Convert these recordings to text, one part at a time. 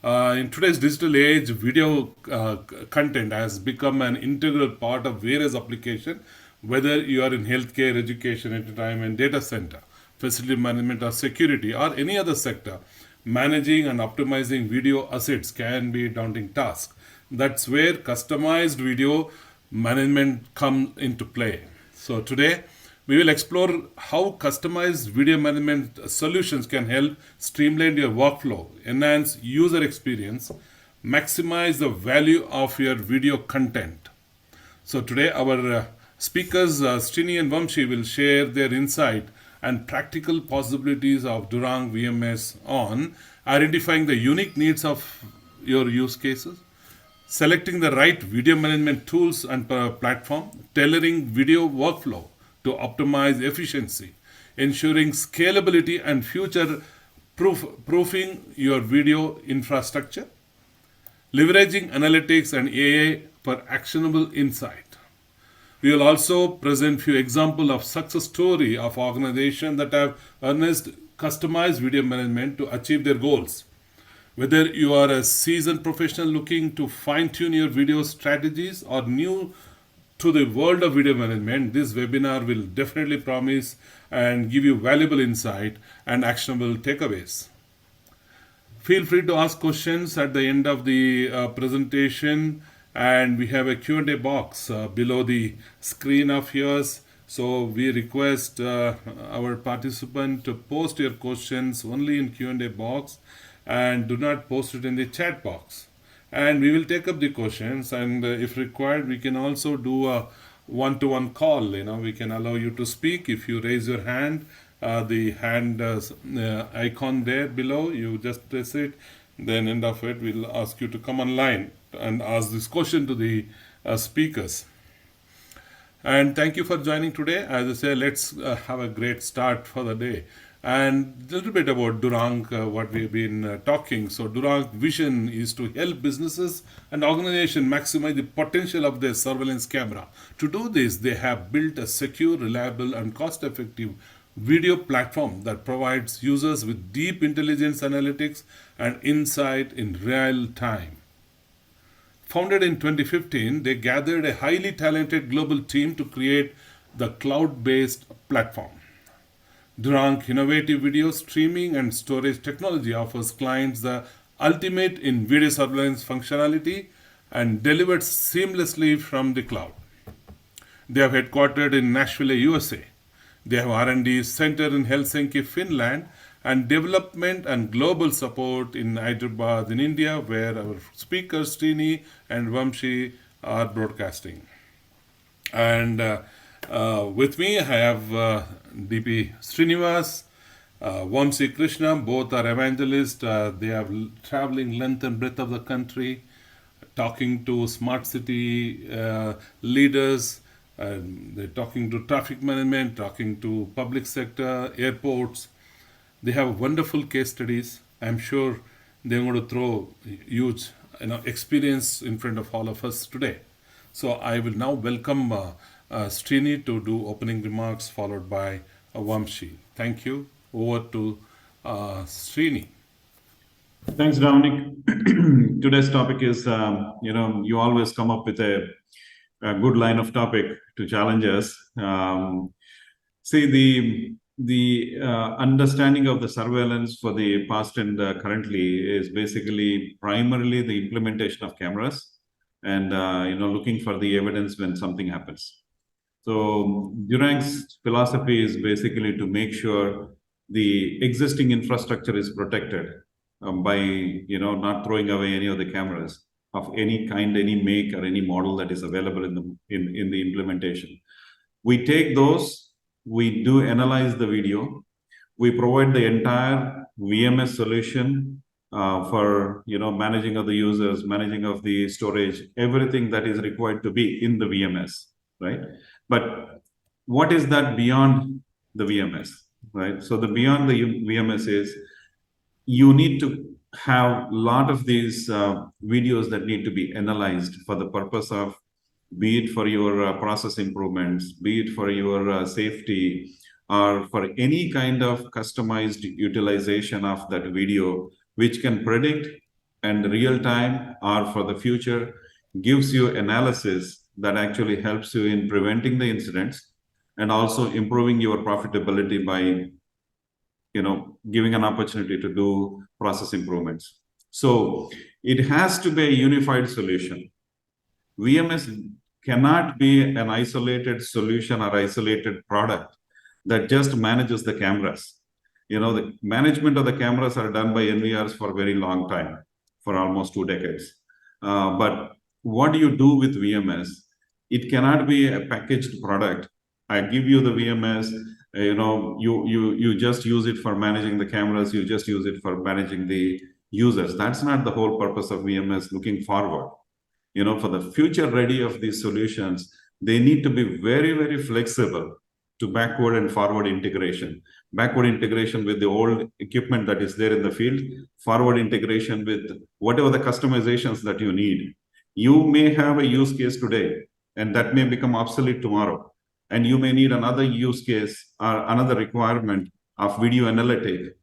In today's digital age, video content has become an integral part of various applications, whether you are in healthcare, education, entertainment, data center, facility management, or security, or any other sector. Managing and optimizing video assets can be a daunting task. That's where customized video management comes into play. So today, we will explore how customized video management solutions can help streamline your workflow, enhance user experience, maximize the value of your video content. So today our speakers Sreeni and Vamsi will share their insight and practical possibilities of Duranc VMS on identifying the unique needs of your use cases, selecting the right video management tools and platform, tailoring video workflow to optimize efficiency, ensuring scalability and future proofing your video infrastructure, leveraging analytics and AI for actionable insight. We will also present few examples of success story of organizations that have harnessed customized video management to achieve their goals. Whether you are a seasoned professional looking to fine tune your video strategies or new to the world of video management, this webinar will definitely promise and give you valuable insight and actionable takeaways. Feel free to ask questions at the end of the presentation, and we have a Q&A box below the screen of yours. So we request our participant to post your questions only in Q&A box and do not post it in the chat box. And we will take up the questions, and if required, we can also do a one-to-one call. We can allow you to speak if you raise your hand. The hand icon there below, you just press it. Then end of it, we'll ask you to come online and ask this question to the speakers. And thank you for joining today. As I say, let's have a great start for the day. And a little bit about Duranc, what we've been talking. So Duranc vision is to help businesses and organizations maximize the potential of their surveillance camera. To do this, they have built a secure, reliable, and cost-effective video platform that provides users with deep intelligence analytics and insight in real time. Founded in 2015, they gathered a highly talented global team to create the cloud-based platform. Duranc innovative video streaming and storage technology offers clients the ultimate in video surveillance functionality and delivered seamlessly from the cloud. They are headquartered in Nashville, USA. They have R&D center in Helsinki, Finland, and development and global support in Hyderabad in India, where our speakers Sreeni and Vamsi are broadcasting. And with me, I have DP Srinivas, Vamsi Krishna. Both are evangelists. They are traveling length and breadth of the country, talking to smart city leaders. They're talking to traffic management, talking to public sector, airports. They have wonderful case studies. I'm sure they're going to throw huge experience in front of all of us today. So I will now welcome Sreeni to do opening remarks, followed by Vamsi. Thank you. Over to Sreeni. Thanks, Dominic. Today's topic is, you always come up with a good line of topic to challenge us. See, the understanding of the surveillance for the past and currently is basically primarily the implementation of cameras and looking for the evidence when something happens. So Duranc's philosophy is basically to make sure the existing infrastructure is protected by not throwing away any of the cameras of any kind, any make, or any model that is available in the implementation. We take those, we do analyze the video, we provide the entire VMS solution for managing of the users, managing of the storage, everything that is required to be in the VMS, right? But what is that beyond the VMS, right? So the beyond the VMS is you need to have a lot of these videos that need to be analyzed for the purpose of, be it for your process improvements, be it for your safety, or for any kind of customized utilization of that video, which can predict and real time or for the future gives you analysis that actually helps you in preventing the incidents and also improving your profitability by giving an opportunity to do process improvements. So it has to be a unified solution. VMS cannot be an isolated solution or isolated product that just manages the cameras. The management of the cameras are done by NVRs for a very long time, for almost 2 decades. But what do you do with VMS? It cannot be a packaged product. I give you the VMS, you just use it for managing the cameras, you just use it for managing the users. That's not the whole purpose of VMS looking forward. For the future ready of these solutions, they need to be very, very flexible to backward and forward integration. Backward integration with the old equipment that is there in the field, forward integration with whatever the customizations that you need. You may have a use case today, and that may become obsolete tomorrow. And you may need another use case or another requirement of video analytic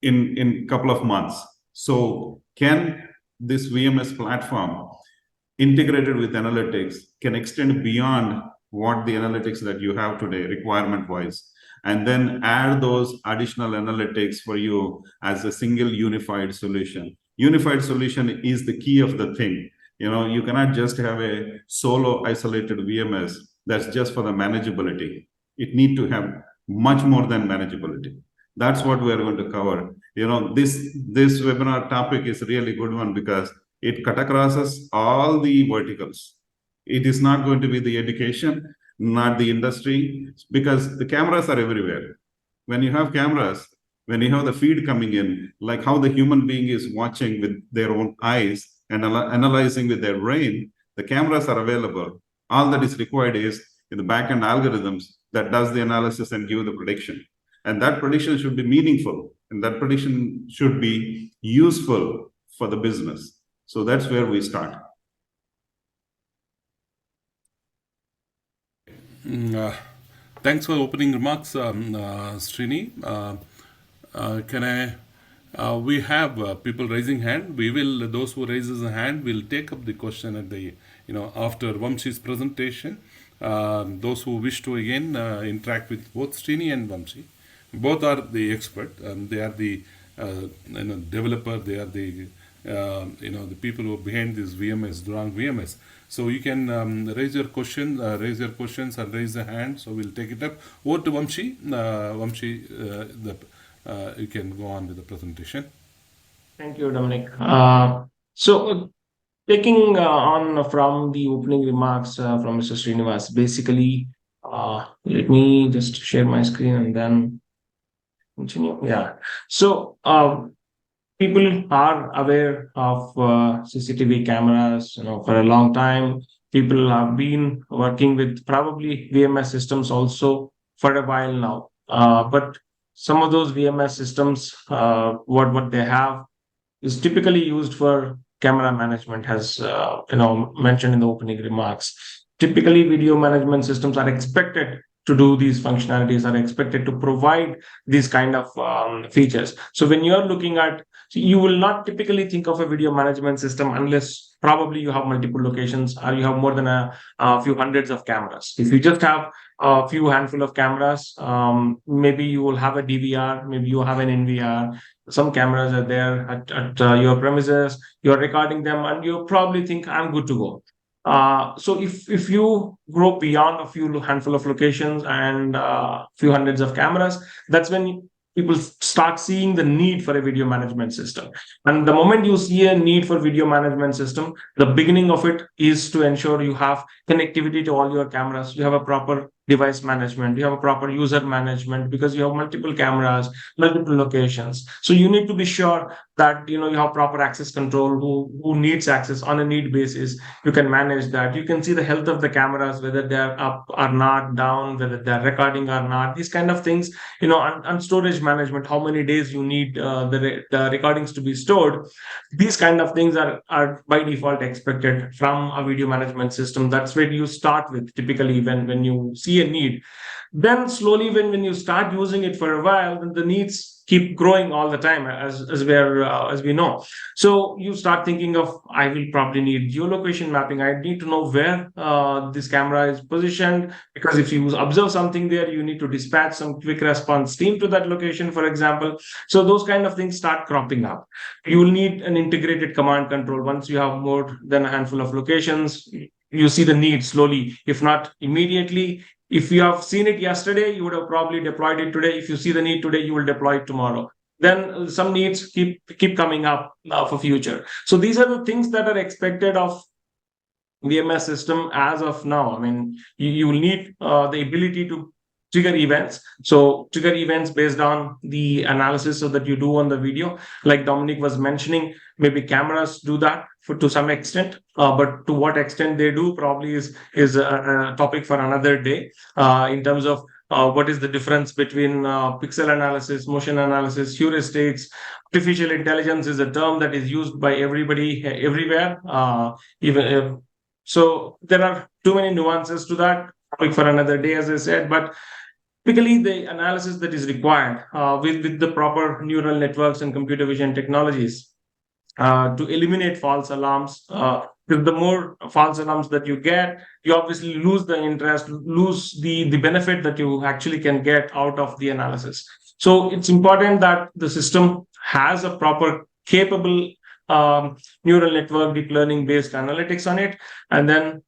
in a couple of months. So can this VMS platform integrated with analytics can extend beyond what the analytics that you have today requirement wise, and then add those additional analytics for you as a single unified solution. Unified solution is the key of the thing. You cannot just have a solo isolated VMS that's just for the manageability. It need to have much more than manageability. That's what we are going to cover. This webinar topic is a really good one because it cut across all the verticals. It is not going to be the education, not the industry, because the cameras are everywhere. When you have cameras, when you have the feed coming in, like how the human being is watching with their own eyes and analyzing with their brain, the cameras are available. All that is required is in the backend algorithms that does the analysis and give the prediction. And that prediction should be meaningful, and that prediction should be useful for the business. So that's where we start. Thanks for opening remarks, Sreeni. We have people raising hand. Those who raises a hand will take up the question at the, after Vamsi's presentation. Those who wish to again interact with both Sreeni and Vamsi. Both are the expert, and they are the developer. They are the the people who are behind this VMS, Duranc VMS. So you can raise your questions and raise the hand. So we'll take it up. Over to Vamsi. You can go on with the presentation. Thank you, Dominic. So taking on from the opening remarks from Mr. Srinivas, basically, let me just share my screen and then continue. Yeah. So people are aware of CCTV cameras, for a long time. People have been working with probably VMS systems also for a while now. But some of those VMS systems, what they have is typically used for camera management, as mentioned in the opening remarks. Typically, video management systems are expected to do these functionalities, are expected to provide these kind of features. So when you're looking at, you will not typically think of a video management system unless probably you have multiple locations or you have more than a few hundreds of cameras. If you just have a few handful of cameras, maybe you will have a DVR, maybe you have an NVR. Some cameras are there at your premises, you're recording them, and you probably think, I'm good to go. So if you grow beyond a few handful of locations and few hundreds of cameras, that's when people start seeing the need for a video management system. And the moment you see a need for video management system, the beginning of it is to ensure you have connectivity to all your cameras, you have a proper device management, you have a proper user management, because you have multiple cameras, multiple locations. So you need to be sure that you have proper access control, who needs access on a need basis. You can manage that. You can see the health of the cameras, whether they're up or not, down, whether they're recording or not, these kind of things, and storage management, how many days you need the recordings to be stored. These kind of things are by default expected from a video management system. That's where you start with typically when you see see a need. Then slowly, when you start using it for a while, then the needs keep growing all the time, as we know. So you start thinking of, I will probably need geolocation mapping. I need to know where this camera is positioned, because if you observe something there, you need to dispatch some quick response team to that location, for example. So those kind of things start cropping up. You will need an integrated command control. Once you have more than a handful of locations, you see the need slowly, if not immediately. If you have seen it yesterday, you would have probably deployed it today. If you see the need today, you will deploy it tomorrow. Then some needs keep coming up for future. So these are the things that are expected of VMS system as of now. I mean, you will need the ability to trigger events. So trigger events based on the analysis so that you do on the video. Like Dominic was mentioning, maybe cameras do that to some extent, but to what extent they do probably is a topic for another day. In terms of what is the difference between pixel analysis, motion analysis, heuristics. Artificial intelligence is a term that is used by everybody everywhere. Even so, there are too many nuances to that topic for another day, as I said. But typically, the analysis that is required with the proper neural networks and computer vision technologies to eliminate false alarms. The more false alarms that you get, you obviously lose the interest, lose the benefit that you actually can get out of the analysis. So it's important that the system has a proper capable neural network, deep learning based analytics on it, and then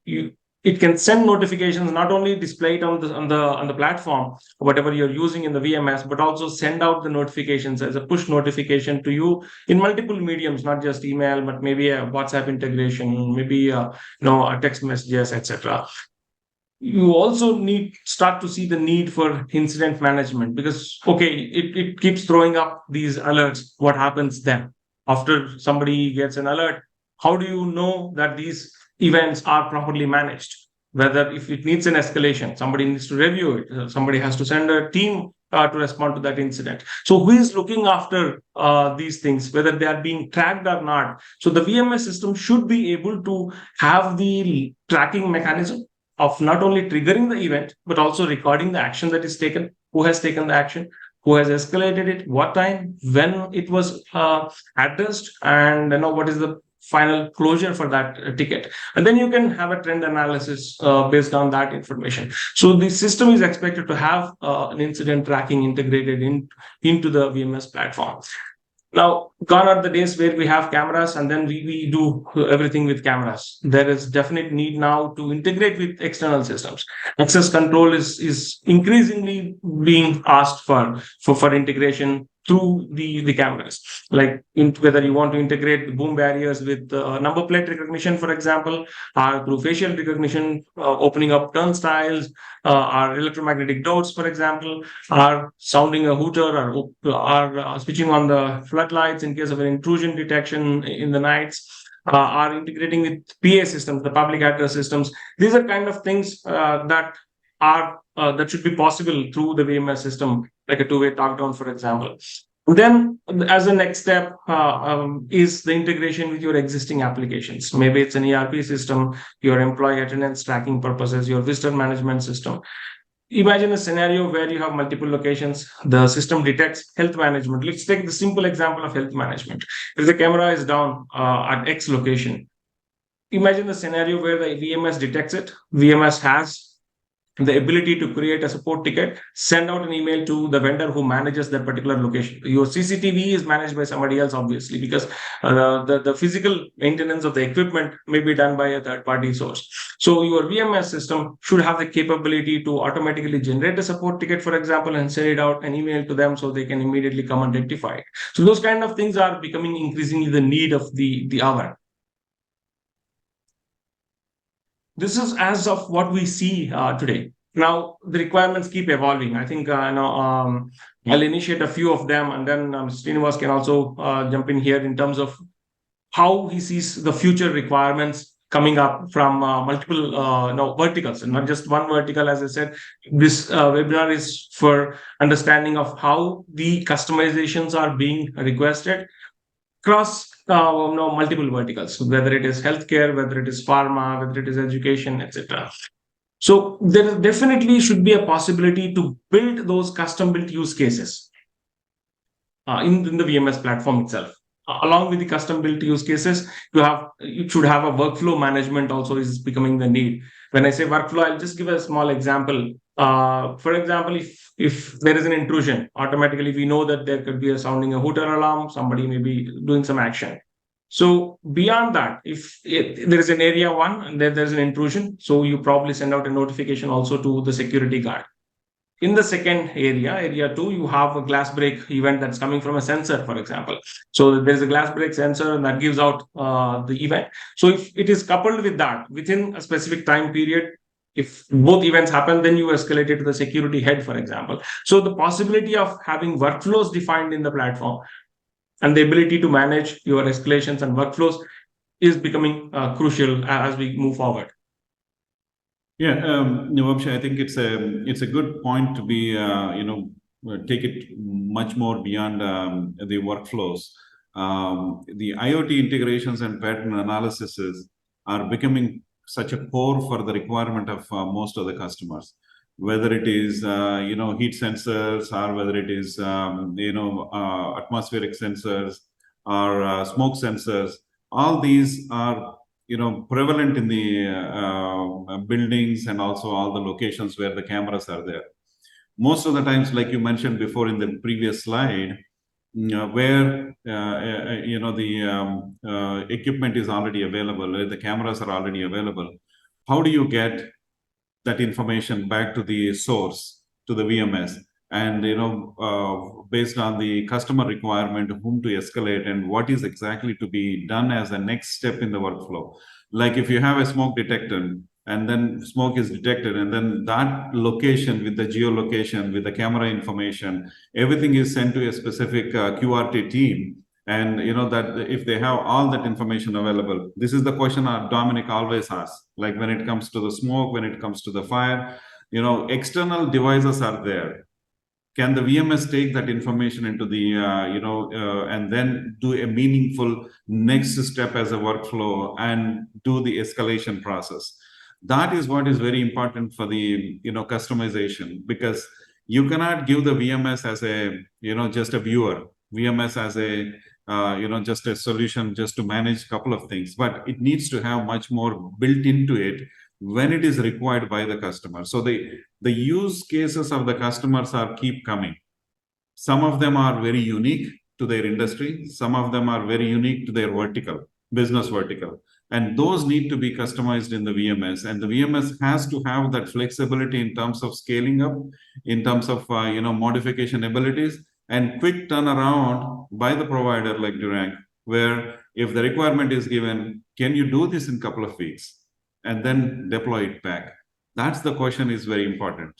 it can send notifications, not only display it on the platform, whatever you're using in the VMS, but also send out the notifications as a push notification to you in multiple mediums, not just email, but maybe a WhatsApp integration, maybe a text messages, etc. You also start to see the need for incident management, because it keeps throwing up these alerts. What happens then after somebody gets an alert? How do you know that these events are properly managed? Whether if it needs an escalation, somebody needs to review it, somebody has to send a team to respond to that incident. So who is looking after these things, whether they are being tracked or not? So the VMS system should be able to have the tracking mechanism of not only triggering the event, but also recording the action that is taken, who has taken the action, who has escalated it, what time, when it was addressed, and what is the final closure for that ticket. And then you can have a trend analysis based on that information. So the system is expected to have an incident tracking integrated into the VMS platform. Now, gone are the days where we have cameras and then we do everything with cameras. There is definite need now to integrate with external systems. Access control is increasingly being asked for integration through the cameras. Like whether you want to integrate the boom barriers with number plate recognition, for example, or through facial recognition, opening up turnstiles, or electromagnetic doors, for example, or sounding a hooter, or switching on the floodlights in case of an intrusion detection in the nights, are integrating with PA systems, the public address systems. These are kind of things that should be possible through the VMS system, like a two-way talk down, for example. Then, as a next step, is the integration with your existing applications. Maybe it's an ERP system, your employee attendance tracking purposes, your visitor management system. Imagine a scenario where you have multiple locations. The system detects health management. Let's take the simple example of health management. If the camera is down at X location, imagine the scenario where the VMS detects it. VMS has the ability to create a support ticket, send out an email to the vendor who manages that particular location. Your CCTV is managed by somebody else, obviously, because the physical maintenance of the equipment may be done by a third-party source. So your VMS system should have the capability to automatically generate a support ticket, for example, and send it out an email to them so they can immediately come and rectify it. So those kind of things are becoming increasingly the need of the hour. This is as of what we see today. Now, the requirements keep evolving. I think I'll initiate a few of them, and then Srinivas can also jump in here in terms of how he sees the future requirements coming up from multiple verticals, and not just one vertical. As I said, this webinar is for understanding of how the customizations are being requested across multiple verticals, whether it is healthcare, whether it is pharma, whether it is education, etc. So there definitely should be a possibility to build those custom built use cases in the VMS platform itself. Along with the custom built use cases, you should have a workflow management also is becoming the need. When I say workflow, I'll just give a small example. For example, if there is an intrusion, automatically we know that there could be a sounding a hooter alarm, somebody may be doing some action. So beyond that, if there is an area one and there's an intrusion, so you probably send out a notification also to the security guard. In the second area two, you have a glass break event that's coming from a sensor, for example. So there's a glass break sensor and that gives out the event. So if it is coupled with that within a specific time period, if both events happen, then you escalate it to the security head, for example. So the possibility of having workflows defined in the platform and the ability to manage your escalations and workflows is becoming crucial as we move forward. Yeah, Vamsi, I think it's a good point to be take it much more beyond the workflows. The IoT integrations and pattern analysis are becoming such a core for the requirement of most of the customers. Whether it is heat sensors or whether it is atmospheric sensors or smoke sensors, all these are prevalent in the buildings and also all the locations where the cameras are there. Most of the times, like you mentioned before in the previous slide, where the equipment is already available, the cameras are already available. How do you get that information back to the source, to the VMS? And based on the customer requirement, whom to escalate and what is exactly to be done as a next step in the workflow. Like if you have a smoke detector and then smoke is detected, and then that location with the geolocation, with the camera information, everything is sent to a specific QRT team. And that if they have all that information available, this is the question Dominic always asks. Like when it comes to the smoke, when it comes to the fire, external devices are there. Can the VMS take that information into the and then do a meaningful next step as a workflow and do the escalation process? That is what is very important for the customization, because you cannot give the VMS as a just a viewer, VMS as a just a solution just to manage a couple of things, but it needs to have much more built into it when it is required by the customer. So the use cases of the customers keep coming. Some of them are very unique to their industry. Some of them are very unique to their business vertical. And those need to be customized in the VMS. And the VMS has to have that flexibility in terms of scaling up, in terms of modification abilities, and quick turnaround by the provider like Duranc, where if the requirement is given, can you do this in a couple of weeks? And then deploy it back. That's the question is very important.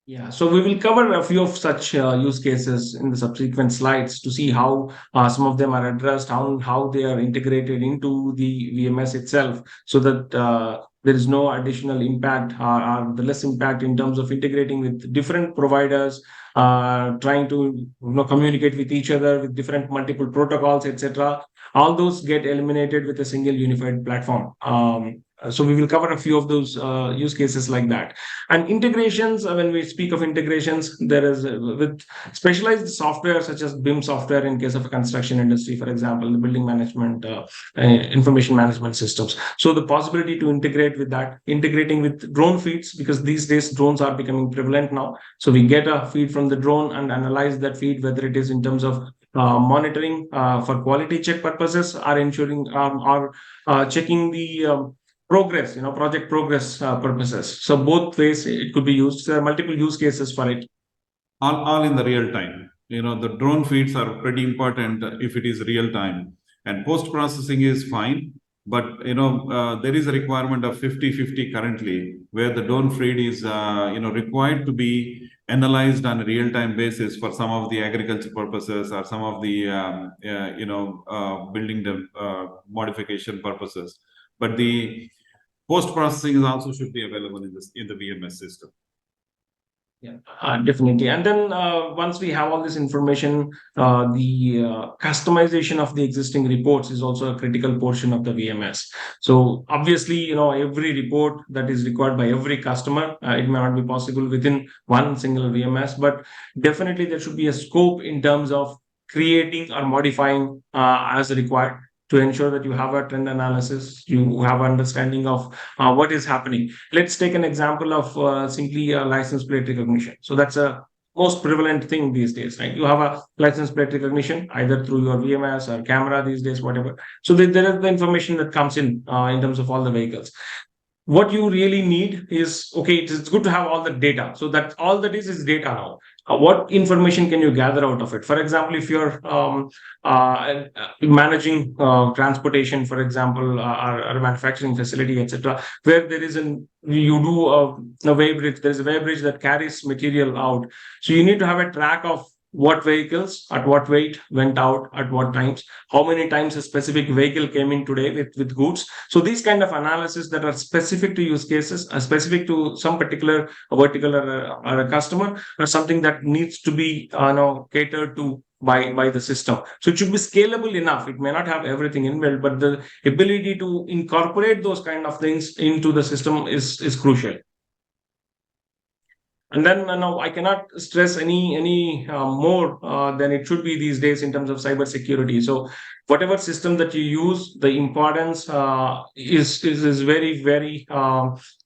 Yeah, so we will cover a few of such use cases in the subsequent slides to see how some of them are addressed, how they are integrated into the VMS itself, so that there is no additional impact or the less impact in terms of integrating with different providers, trying to communicate with each other with different multiple protocols, etc. All those get eliminated with a single unified platform. So we will cover a few of those use cases like that. And integrations, when we speak of integrations, there is with specialized software such as BIM software in case of a construction industry, for example, the building management, information management systems. So the possibility to integrate with that, integrating with drone feeds, because these days drones are becoming prevalent now. So we get a feed from the drone and analyze that feed, whether it is in terms of monitoring for quality check purposes, or ensuring or checking the progress, project progress purposes. So both ways it could be used. There are multiple use cases for it. All in the real time. The drone feeds are pretty important if it is real time. And post-processing is fine, but there is a requirement of 50-50 currently, where the drone feed is required to be analyzed on a real-time basis for some of the agriculture purposes or some of the building the modification purposes. But the post-processing also should be available in the VMS system. Yeah, definitely. And then once we have all this information, the customization of the existing reports is also a critical portion of the VMS. So obviously, every report that is required by every customer, it may not be possible within one single VMS, but definitely there should be a scope in terms of creating or modifying as required, to ensure that you have a trend analysis, you have understanding of what is happening. Let's take an example of simply a license plate recognition. So that's a most prevalent thing these days, right? You have a license plate recognition either through your VMS or camera these days, whatever. So there is the information that comes in terms of all the vehicles. What you really need is, okay, it's good to have all the data, so that all that is data now. What information can you gather out of it? For example, if you're managing transportation, for example, or a manufacturing facility, etc., where there is you do a weigh bridge, there's a weigh bridge that carries material out, so you need to have a track of what vehicles at what weight went out at what times, how many times a specific vehicle came in today with goods. So these kind of analysis that are specific to use cases, specific to some particular vertical or a customer, or something that needs to be catered to by the system. So it should be scalable enough. It may not have everything inbuilt, but the ability to incorporate those kind of things into the system is crucial. And then now I cannot stress any more than it should be these days in terms of cyber security. So whatever system that you use, the importance is very, very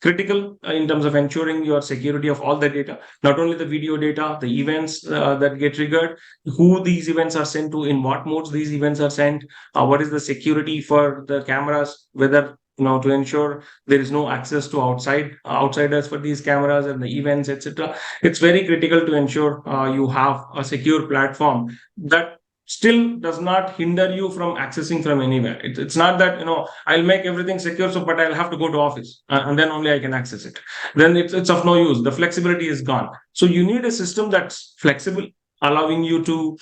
critical in terms of ensuring your security of all the data, not only the video data, the events that get triggered, who these events are sent to, in what modes these events are sent, what is the security for the cameras, whether to ensure there is no access to outsiders for these cameras and the events, etc. It's very critical to ensure you have a secure platform that still does not hinder you from accessing from anywhere. It's not that I'll make everything secure, so but I'll have to go to office and then only I can access it. Then it's of no use. The flexibility is gone. So you need a system that's flexible, allowing you to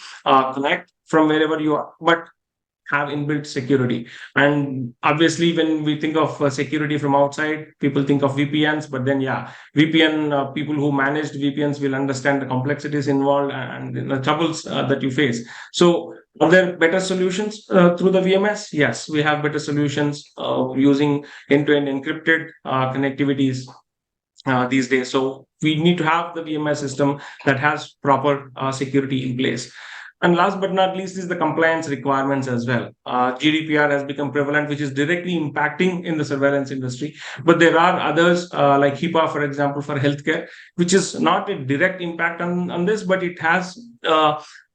connect from wherever you are, but have inbuilt security. And obviously, when we think of security from outside, people think of VPNs, but then VPN people who managed VPNs will understand the complexities involved and the troubles that you face. So are there better solutions through the VMS? Yes, we have better solutions using end-to-end encrypted connectivities these days. So we need to have the VMS system that has proper security in place. And last but not least is the compliance requirements as well. GDPR has become prevalent, which is directly impacting in the surveillance industry. But there are others like HIPAA, for example, for healthcare, which is not a direct impact on this, but it has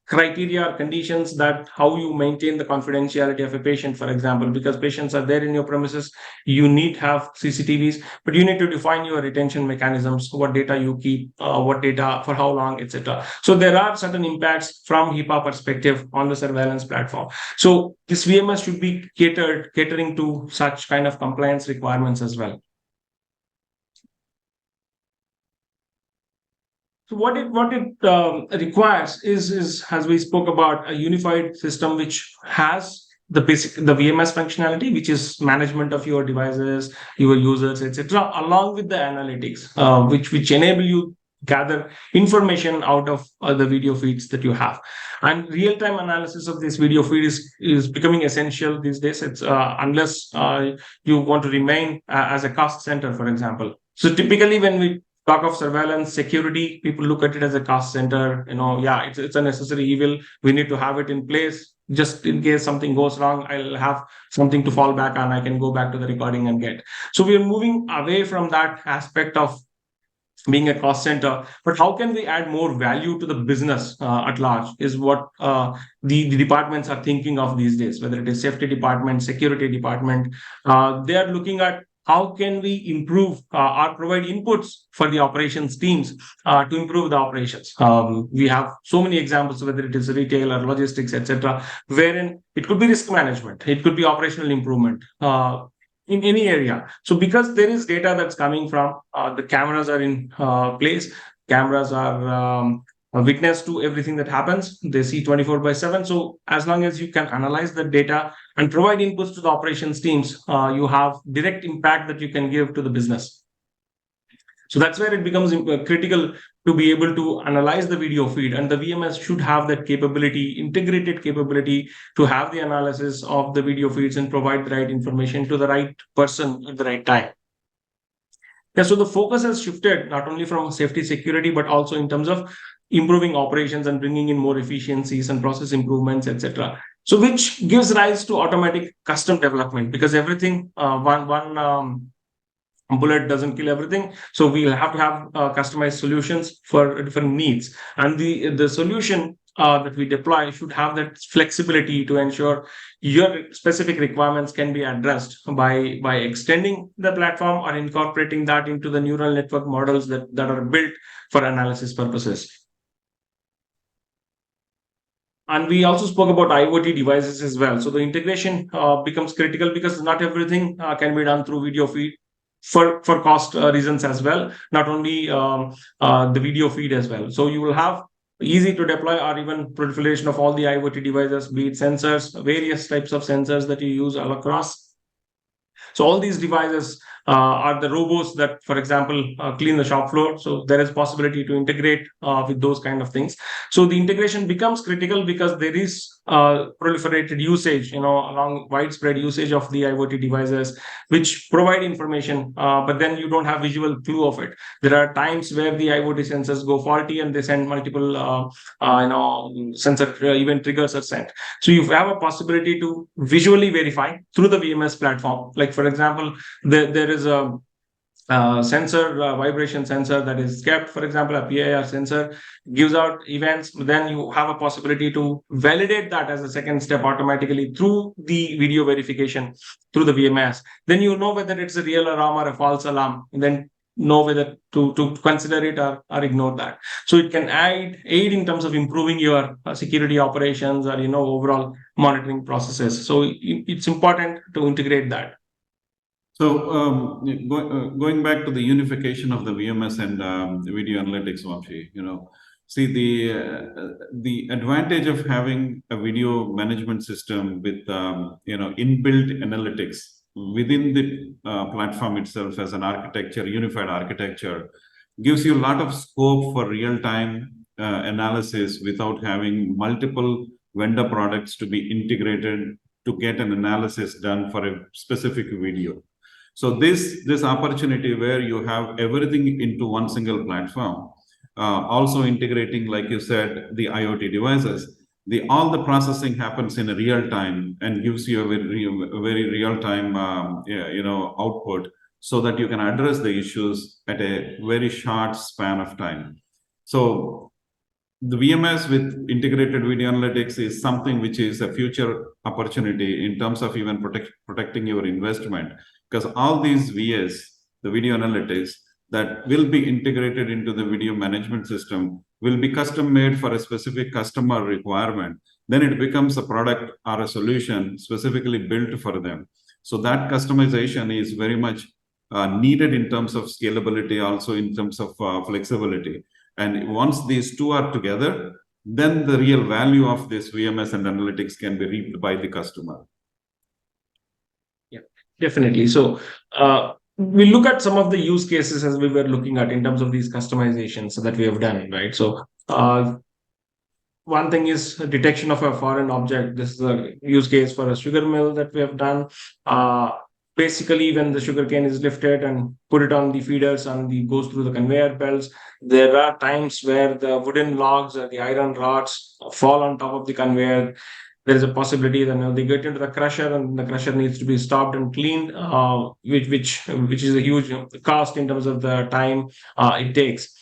criteria or conditions that how you maintain the confidentiality of a patient, for example, because patients are there in your premises, you need to have CCTVs, but you need to define your retention mechanisms, what data you keep, what data for how long, etc. So there are certain impacts from HIPAA perspective on the surveillance platform. So this VMS should be catering to such kind of compliance requirements as well. So what it requires is, as we spoke about, a unified system which has the VMS functionality, which is management of your devices, your users, etc., along with the analytics, which enable you gather information out of the video feeds that you have. And real-time analysis of this video feed is becoming essential these days. It's unless you want to remain as a cost center, for example. So typically when we talk of surveillance security, people look at it as a cost center. It's a necessary evil. We need to have it in place just in case something goes wrong. I'll have something to fall back on. I can go back to the recording and get. So we are moving away from that aspect of being a cost center, but how can we add more value to the business at large is what the departments are thinking of these days, whether it is safety department, security department. They are looking at how can we improve or provide inputs for the operations teams to improve the operations. We have so many examples, whether it is retail or logistics, etc., wherein it could be risk management, it could be operational improvement in any area. So because there is data that's coming from the cameras are in place, cameras are a witness to everything that happens. They see 24/7. So as long as you can analyze the data and provide inputs to the operations teams, you have direct impact that you can give to the business. So that's where it becomes critical to be able to analyze the video feed, and the VMS should have that capability, integrated capability, to have the analysis of the video feeds and provide the right information to the right person at the right time. Yeah, so the focus has shifted not only from safety security, but also in terms of improving operations and bringing in more efficiencies and process improvements, etc. So which gives rise to automatic custom development, because everything one bullet doesn't kill everything. So we'll have to have customized solutions for different needs, and the solution that we deploy should have that flexibility to ensure your specific requirements can be addressed by extending the platform or incorporating that into the neural network models that are built for analysis purposes. And we also spoke about IoT devices as well. So the integration becomes critical, because not everything can be done through video feed, for cost reasons as well, not only the video feed as well. So you will have easy to deploy or even proliferation of all the IoT devices, be it sensors, various types of sensors that you use all across. So all these devices are the robots that, for example, clean the shop floor. So there is possibility to integrate with those kind of things. So the integration becomes critical because there is proliferated usage, along widespread usage of the IoT devices, which provide information, but then you don't have visual clue of it. There are times where the IoT sensors go faulty and they send multiple, sensor event triggers are sent. So you have a possibility to visually verify through the VMS platform. Like, for example, there is a sensor, vibration sensor that is kept, for example, a PIR sensor gives out events. Then you have a possibility to validate that as a second step automatically through the video verification through the VMS. Then you know whether it's a real alarm or a false alarm, and then know whether to consider it or ignore that. So it can aid in terms of improving your security operations or overall monitoring processes. So it's important to integrate that. So going back to the unification of the VMS and video analytics, Vamshi, see the advantage of having a video management system with inbuilt analytics within the platform itself as an architecture, unified architecture, gives you a lot of scope for real-time analysis without having multiple vendor products to be integrated to get an analysis done for a specific video. So this opportunity where you have everything into one single platform, also integrating, like you said, the IoT devices, all the processing happens in a real time and gives you a very real time output, so that you can address the issues at a very short span of time. So the VMS with integrated video analytics is something which is a future opportunity in terms of even protecting your investment, because all these VS, the video analytics that will be integrated into the video management system, will be custom made for a specific customer requirement. Then it becomes a product or a solution specifically built for them. So that customization is very much needed in terms of scalability, also in terms of flexibility. And once these two are together, then the real value of this VMS and analytics can be reaped by the customer. Yeah, definitely. So we look at some of the use cases as we were looking at in terms of these customizations that we have done, right? So one thing is detection of a foreign object. This is a use case for a sugar mill that we have done. Basically, when the sugarcane is lifted and put it on the feeders and goes through the conveyor belts, there are times where the wooden logs or the iron rods fall on top of the conveyor. There is a possibility that they get into the crusher, and the crusher needs to be stopped and cleaned, which is a huge cost in terms of the time it takes.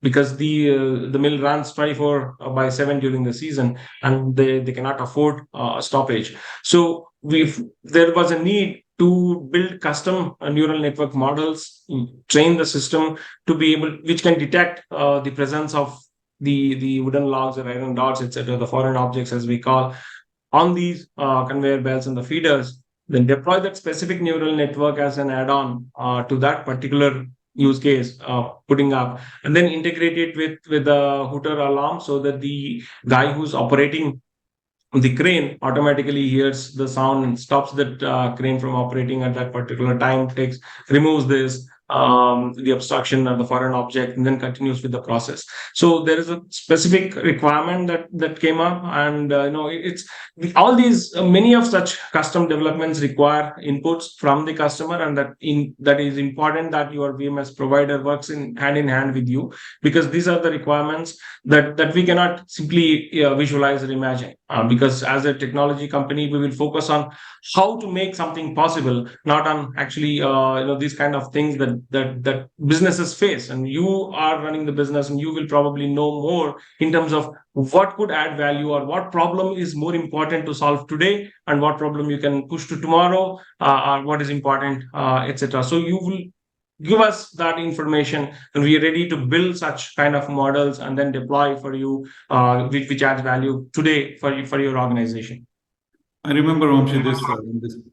Because the mill runs 24/7 during the season, and they cannot afford a stoppage. So there was a need to build custom neural network models, train the system to be able, which can detect the presence of the wooden logs or iron rods, etc., the foreign objects as we call, on these conveyor belts and the feeders. Then deploy that specific neural network as an add-on to that particular use case putting up, and then integrate it with the hooter alarm, so that the guy who's operating the crane automatically hears the sound and stops that crane from operating at that particular time, removes this, the obstruction or the foreign object, and then continues with the process. So there is a specific requirement that came up, and it's all these many of such custom developments require inputs from the customer, and that is important that your VMS provider works in hand with you, because these are the requirements that we cannot simply visualize or imagine. Because as a technology company, we will focus on how to make something possible, not on actually these kind of things that businesses face. And you are running the business, and you will probably know more in terms of what could add value, or what problem is more important to solve today, and what problem you can push to tomorrow, or what is important, etc. So you will give us that information, and we are ready to build such kind of models and then deploy for you, which adds value today for you, for your organization. I remember, Vamshi,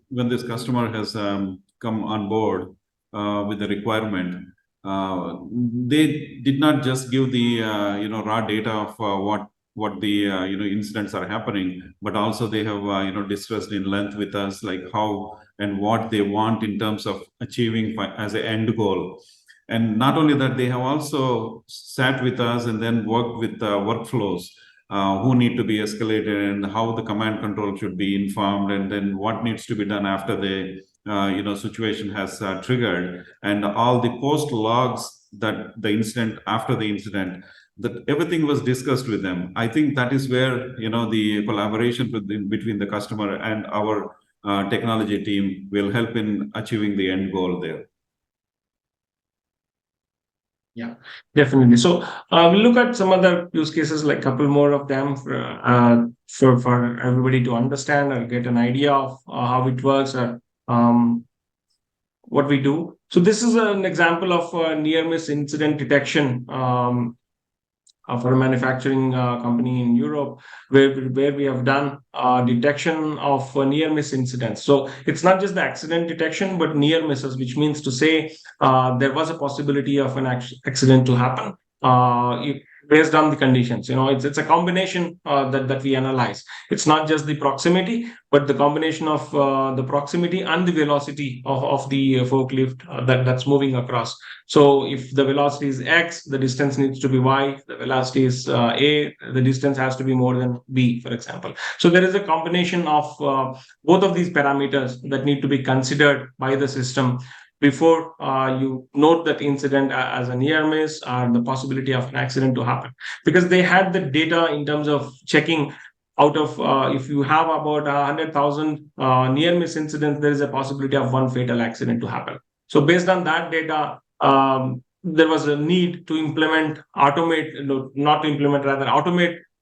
when this customer has come on board with the requirement, they did not just give the raw data of what the incidents are happening, but also they have discussed in length with us, like how and what they want in terms of achieving as an end goal. And not only that, they have also sat with us and then worked with workflows who need to be escalated, and how the command control should be informed, and then what needs to be done after the situation has triggered, and all the post logs that the incident, after the incident, that everything was discussed with them. I think that is where the collaboration between the customer and our technology team will help in achieving the end goal there. Yeah, definitely. So we'll look at some other use cases, like a couple more of them for everybody to understand or get an idea of how it works, or what we do. So this is an example of near miss incident detection for a manufacturing company in Europe, where we have done detection of near miss incidents. So it's not just the accident detection, but near misses, which means to say there was a possibility of an accident to happen. Based on the conditions, it's a combination that we analyze. It's not just the proximity, but the combination of the proximity and the velocity of the forklift that's moving across. So if the velocity is X, the distance needs to be Y. The velocity is A, the distance has to be more than B, for example. So there is a combination of both of these parameters that need to be considered by the system before you note that incident as a near miss, or the possibility of an accident to happen. Because they had the data in terms of checking out of if you have about 100,000 near miss incidents, there is a possibility of one fatal accident to happen. So based on that data, there was a need to automate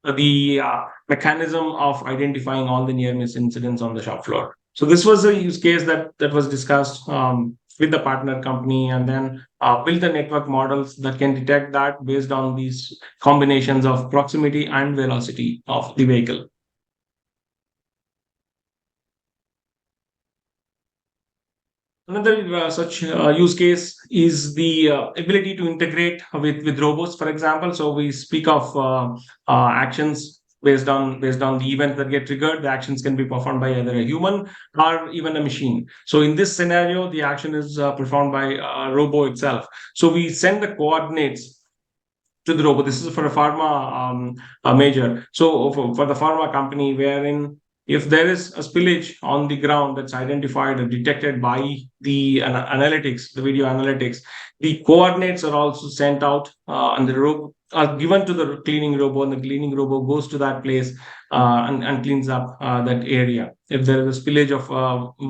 the mechanism of identifying all the near miss incidents on the shop floor. So this was a use case that was discussed with the partner company, and then build the network models that can detect that based on these combinations of proximity and velocity of the vehicle. Another such use case is the ability to integrate with robots, for example. So we speak of actions based on the event that get triggered. The actions can be performed by either a human or even a machine. So in this scenario, the action is performed by a robo itself. So we send the coordinates to the robot. This is for a pharma major. So for the pharma company, wherein if there is a spillage on the ground that's identified or detected by the analytics, the video analytics, the coordinates are also sent out, and the robot are given to the cleaning robot, and the cleaning robot goes to that place and cleans up that area. If there is a spillage of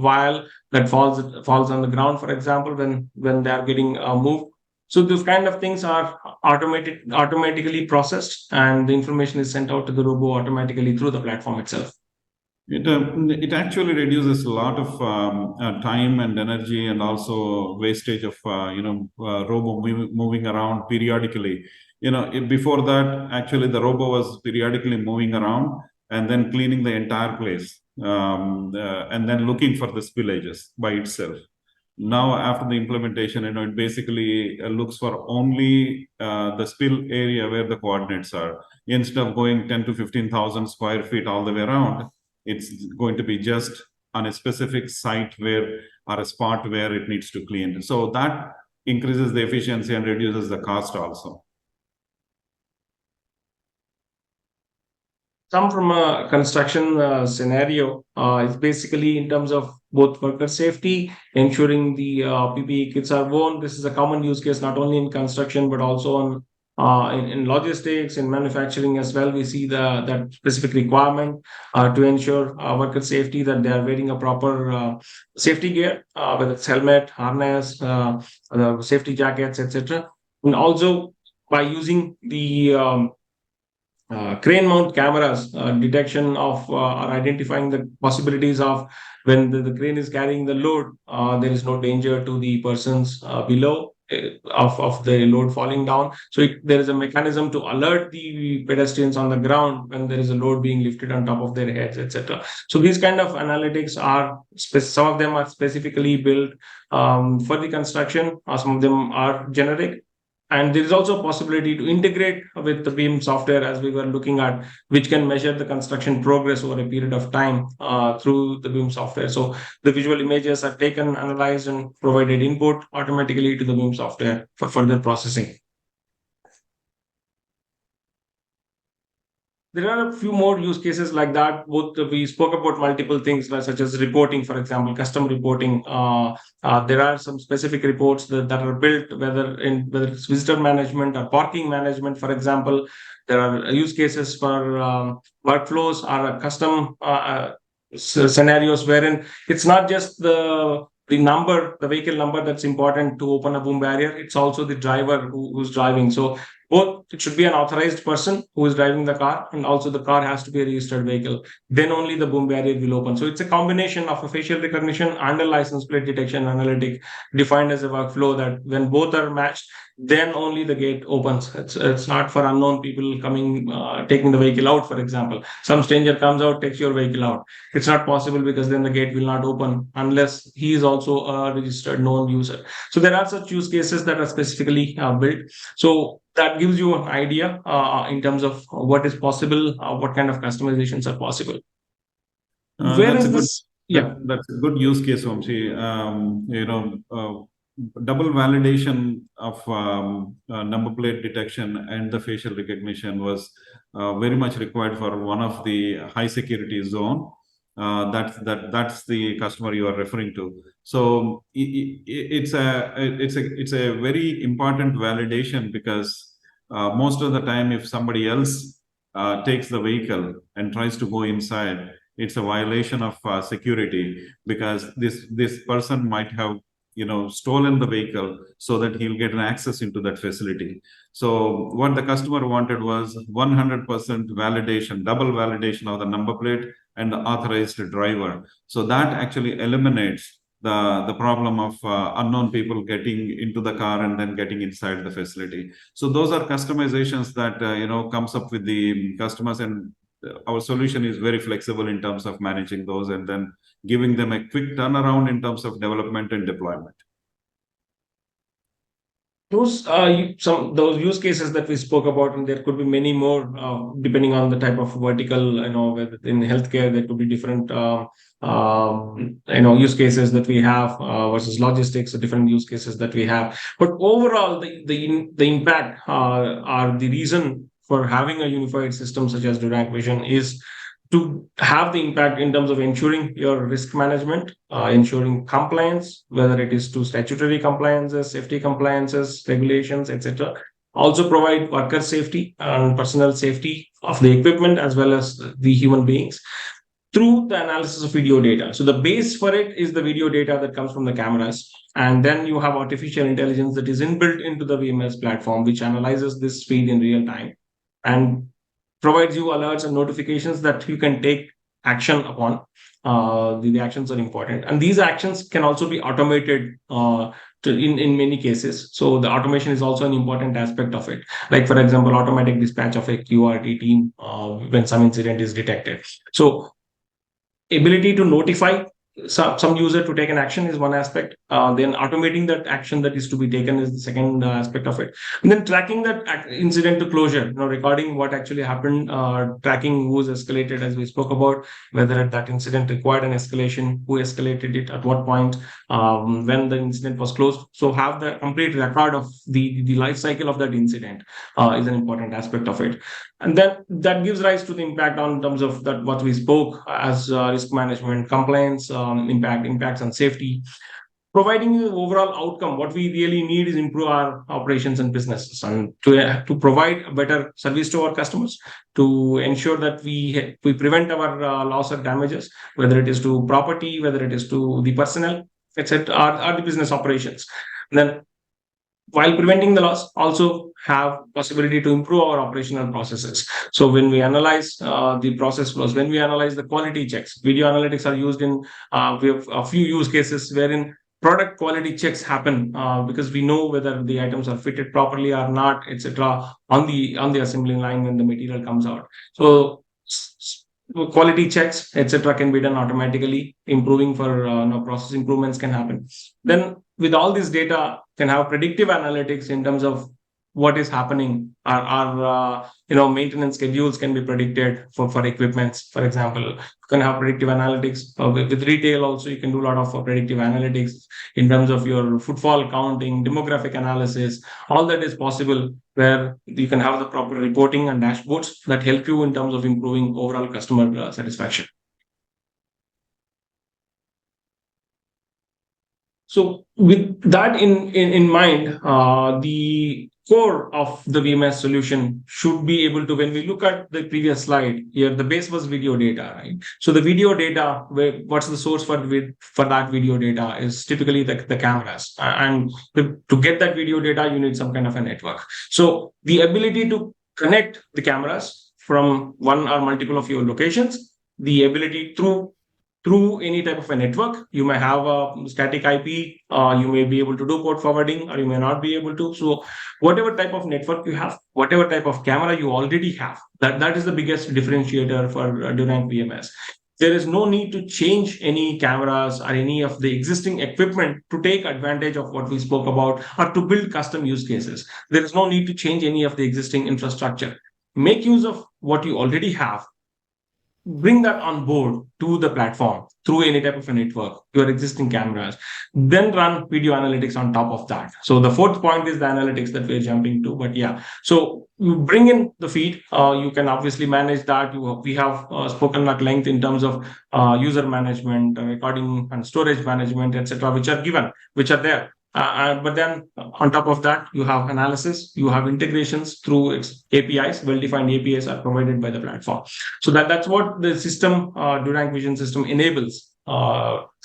vial that falls on the ground, for example, when they are getting moved. So those kind of things are automatically processed, and the information is sent out to the robot automatically through the platform itself. It actually reduces a lot of time and energy, and also wastage of robo moving around periodically. Before that, actually the robo was periodically moving around and then cleaning the entire place, and then looking for the spillages by itself. Now, after the implementation, it basically looks for only the spill area where the coordinates are. Instead of going 10 to 15,000 square feet all the way around, it's going to be just on a specific site or a spot where it needs to clean. So that increases the efficiency and reduces the cost also. Some from a construction scenario is basically in terms of both worker safety, ensuring the PPE kits are worn. This is a common use case not only in construction but also in logistics, in manufacturing as well. We see that specific requirement to ensure worker safety, that they are wearing a proper safety gear, whether it's helmet, harness, the safety jackets, etc. And also by using the crane mount cameras, detection of or identifying the possibilities of when the crane is carrying the load, there is no danger to the persons below of the load falling down. So there is a mechanism to alert the pedestrians on the ground when there is a load being lifted on top of their heads, etc. So these kind of analytics are some of them are specifically built for the construction, or some of them are generic. And there is also a possibility to integrate with the BIM software, as we were looking at, which can measure the construction progress over a period of time through the BIM software. So the visual images are taken, analyzed, and provided input automatically to the BIM software for further processing. There are a few more use cases like that. Both we spoke about multiple things, such as reporting, for example, custom reporting. There are some specific reports that are built, whether it's visitor management or parking management, for example. There are use cases for workflows or custom scenarios wherein it's not just the vehicle number that's important to open a boom barrier. It's also the driver who's driving. So both, it should be an authorized person who is driving the car, and also the car has to be a registered vehicle. Then only the boom barrier will open. So it's a combination of a facial recognition and a license plate detection analytic defined as a workflow, that when both are matched, then only the gate opens. It's not for unknown people coming, taking the vehicle out, for example. Some stranger comes out, takes your vehicle out. It's not possible, because then the gate will not open unless he is also a registered known user. So there are such use cases that are specifically built. So that gives you an idea in terms of what is possible, what kind of customizations are possible. Where That's is a good, this? Yeah. that's a good use case, Vamsi. Double validation of number plate detection and the facial recognition was very much required for one of the high security zone. That's the customer you are referring to. So it's a very important validation, because most of the time, if somebody else takes the vehicle and tries to go inside, it's a violation of security, because this person might have stolen the vehicle so that he'll get an access into that facility. So what the customer wanted was 100% validation, double validation of the number plate and the authorized driver. So that actually eliminates the problem of unknown people getting into the car and then getting inside the facility. So those are customizations that comes up with the customers, and our solution is very flexible in terms of managing those and then giving them a quick turnaround in terms of development and deployment. Those those use cases that we spoke about, and there could be many more depending on the type of vertical. Whether in healthcare there could be different use cases that we have versus logistics, different use cases that we have. But overall, the impact or the reason for having a unified system such as Duranc Vision is to have the impact in terms of ensuring your risk management, ensuring compliance, whether it is to statutory compliances, safety compliances, regulations, etc. Also provide worker safety and personal safety of the equipment as well as the human beings through the analysis of video data. So the base for it is the video data that comes from the cameras. And then you have artificial intelligence that is inbuilt into the VMS platform, which analyzes this feed in real time and provides you alerts and notifications that you can take action upon. The actions are important, and these actions can also be automated in many cases. So the automation is also an important aspect of it. Like, for example, automatic dispatch of a QRT team when some incident is detected. So ability to notify some user to take an action is one aspect. Then automating that action that is to be taken is the second aspect of it. And then tracking that incident to closure, recording what actually happened, tracking who's escalated, as we spoke about, whether that incident required an escalation, who escalated it, at what point, when the incident was closed. So have the complete record of the life cycle of that incident is an important aspect of it. And then that gives rise to the impact on terms of that what we spoke as risk management, compliance, impacts on safety. Providing the overall outcome, what we really need is improve our operations and businesses, and to provide a better service to our customers, to ensure that we prevent our loss or damages, whether it is to property, whether it is to the personnel, etc., or the business operations. And then while preventing the loss, also have possibility to improve our operational processes. So when we analyze the process flows, when we analyze the quality checks, video analytics are used in, we have a few use cases wherein product quality checks happen, because we know whether the items are fitted properly or not, etc., on the assembly line when the material comes out. So quality checks, etc., can be done automatically. Improving for process improvements can happen. Then with all this data, can have predictive analytics in terms of what is happening. Our maintenance schedules can be predicted for equipments, for example. You can have predictive analytics with retail. Also, you can do a lot of predictive analytics in terms of your footfall counting, demographic analysis. All that is possible, where you can have the proper reporting and dashboards that help you in terms of improving overall customer satisfaction. So with that in mind, the core of the VMS solution should be able to, when we look at the previous slide here, the base was video data, right? So the video data, what's the source for that video data is typically the cameras. And to get that video data, you need some kind of a network. So the ability to connect the cameras from one or multiple of your locations, the ability through any type of a network. You may have a static IP, you may be able to do port forwarding, or you may not be able to. So whatever type of network you have, whatever type of camera you already have, that is the biggest differentiator for Duranc VMS. There is no need to change any cameras or any of the existing equipment to take advantage of what we spoke about, or to build custom use cases. There is no need to change any of the existing infrastructure. Make use of what you already have, bring that on board to the platform through any type of a network, your existing cameras, then run video analytics on top of that. So the fourth point is the analytics that we're jumping to. But yeah, so you bring in the feed, you can obviously manage that. We have spoken at length in terms of user management, recording and storage management, etc., which are there. But then on top of that, you have analysis, you have integrations through APIs. Well-defined APIs are provided by the platform. So that's what the system, Duranc Vision system, enables.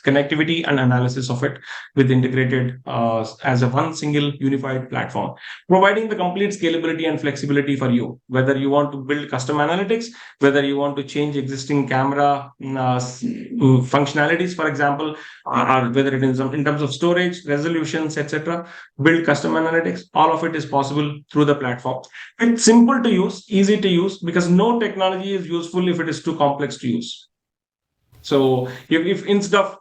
Connectivity and analysis of it with integrated as a one single unified platform, providing the complete scalability and flexibility for you, whether you want to build custom analytics, whether you want to change existing camera functionalities, for example, or whether it is in terms of storage, resolutions, etc., build custom analytics. All of it is possible through the platform. It's simple to use, easy to use, because no technology is useful if it is too complex to use. So if instead of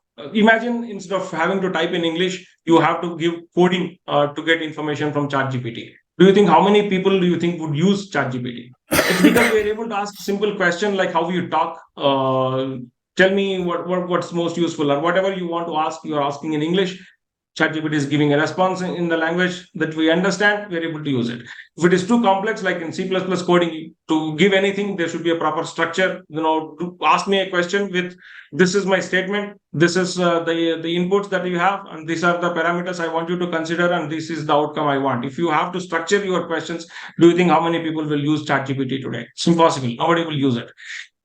having to type in English, you have to give coding to get information from ChatGPT. Do you think how many people do you think would use ChatGPT? It's because we're able to ask a simple question like how you talk. Tell me what's most useful, or whatever you want to ask. You're asking in English. ChatGPT is giving a response in the language that we understand. We're able to use it. If it is too complex, like in C++ coding, to give anything, there should be a proper structure. To ask me a question with, this is my statement, this is the inputs that you have, and these are the parameters I want you to consider, and this is the outcome I want. If you have to structure your questions, do you think how many people will use ChatGPT today? It's impossible. Nobody will use it.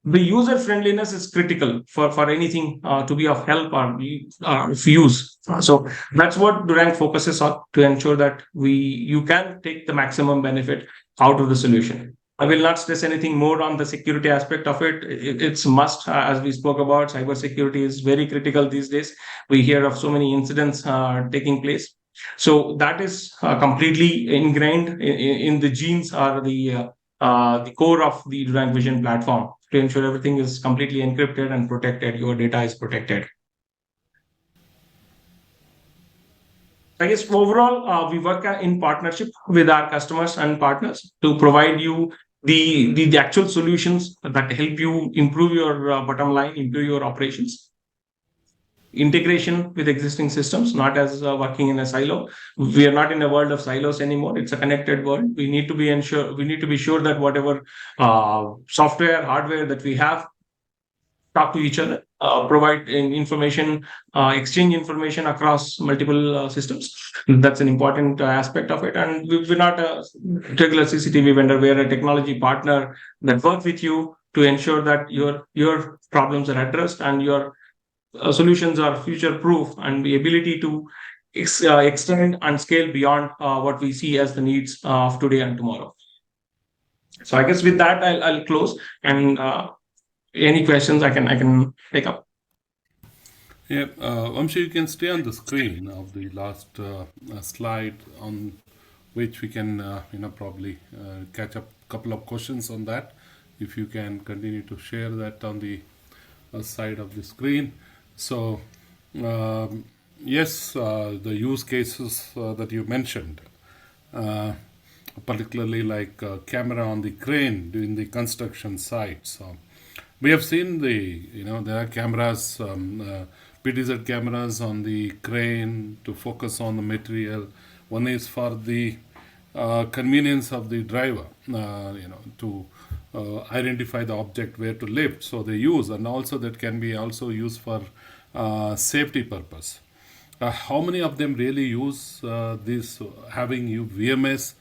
The user friendliness is critical for anything to be of help or use. So that's what Duranc focuses on, to ensure that you can take the maximum benefit out of the solution. I will not stress anything more on the security aspect of it. It's must, as we spoke about, cybersecurity is very critical these days. We hear of so many incidents taking place. So that is completely ingrained in the genes or the core of the Duranc Vision platform, to ensure everything is completely encrypted and protected. Your data is protected. I guess overall, we work in partnership with our customers and partners to provide you the actual solutions that help you improve your bottom line, improve your operations. Integration with existing systems, not as working in a silo. We are not in a world of silos anymore. It's a connected world. We need to be sure that whatever software, hardware that we have talk to each other, provide information, exchange information across multiple systems. That's an important aspect of it. And we're not a regular CCTV vendor. We're a technology partner that works with you to ensure that your problems are addressed and your solutions are future proof, and the ability to extend and scale beyond what we see as the needs of today and tomorrow. So I guess with that, I'll close, and any questions I can take up. Yeah, Vamshi, you can stay on the screen of the last slide on which we can, probably catch up a couple of questions on that. If you can continue to share that on the side of the screen. So, yes, the use cases that you mentioned, uh, particularly like camera on the crane during the construction site. So, we have seen there are cameras, PTZ cameras on the crane to focus on the material. One is for the convenience of the driver, to identify the object where to lift. So they use, and also that can be also used for safety purpose. How many of them really use this having you VMS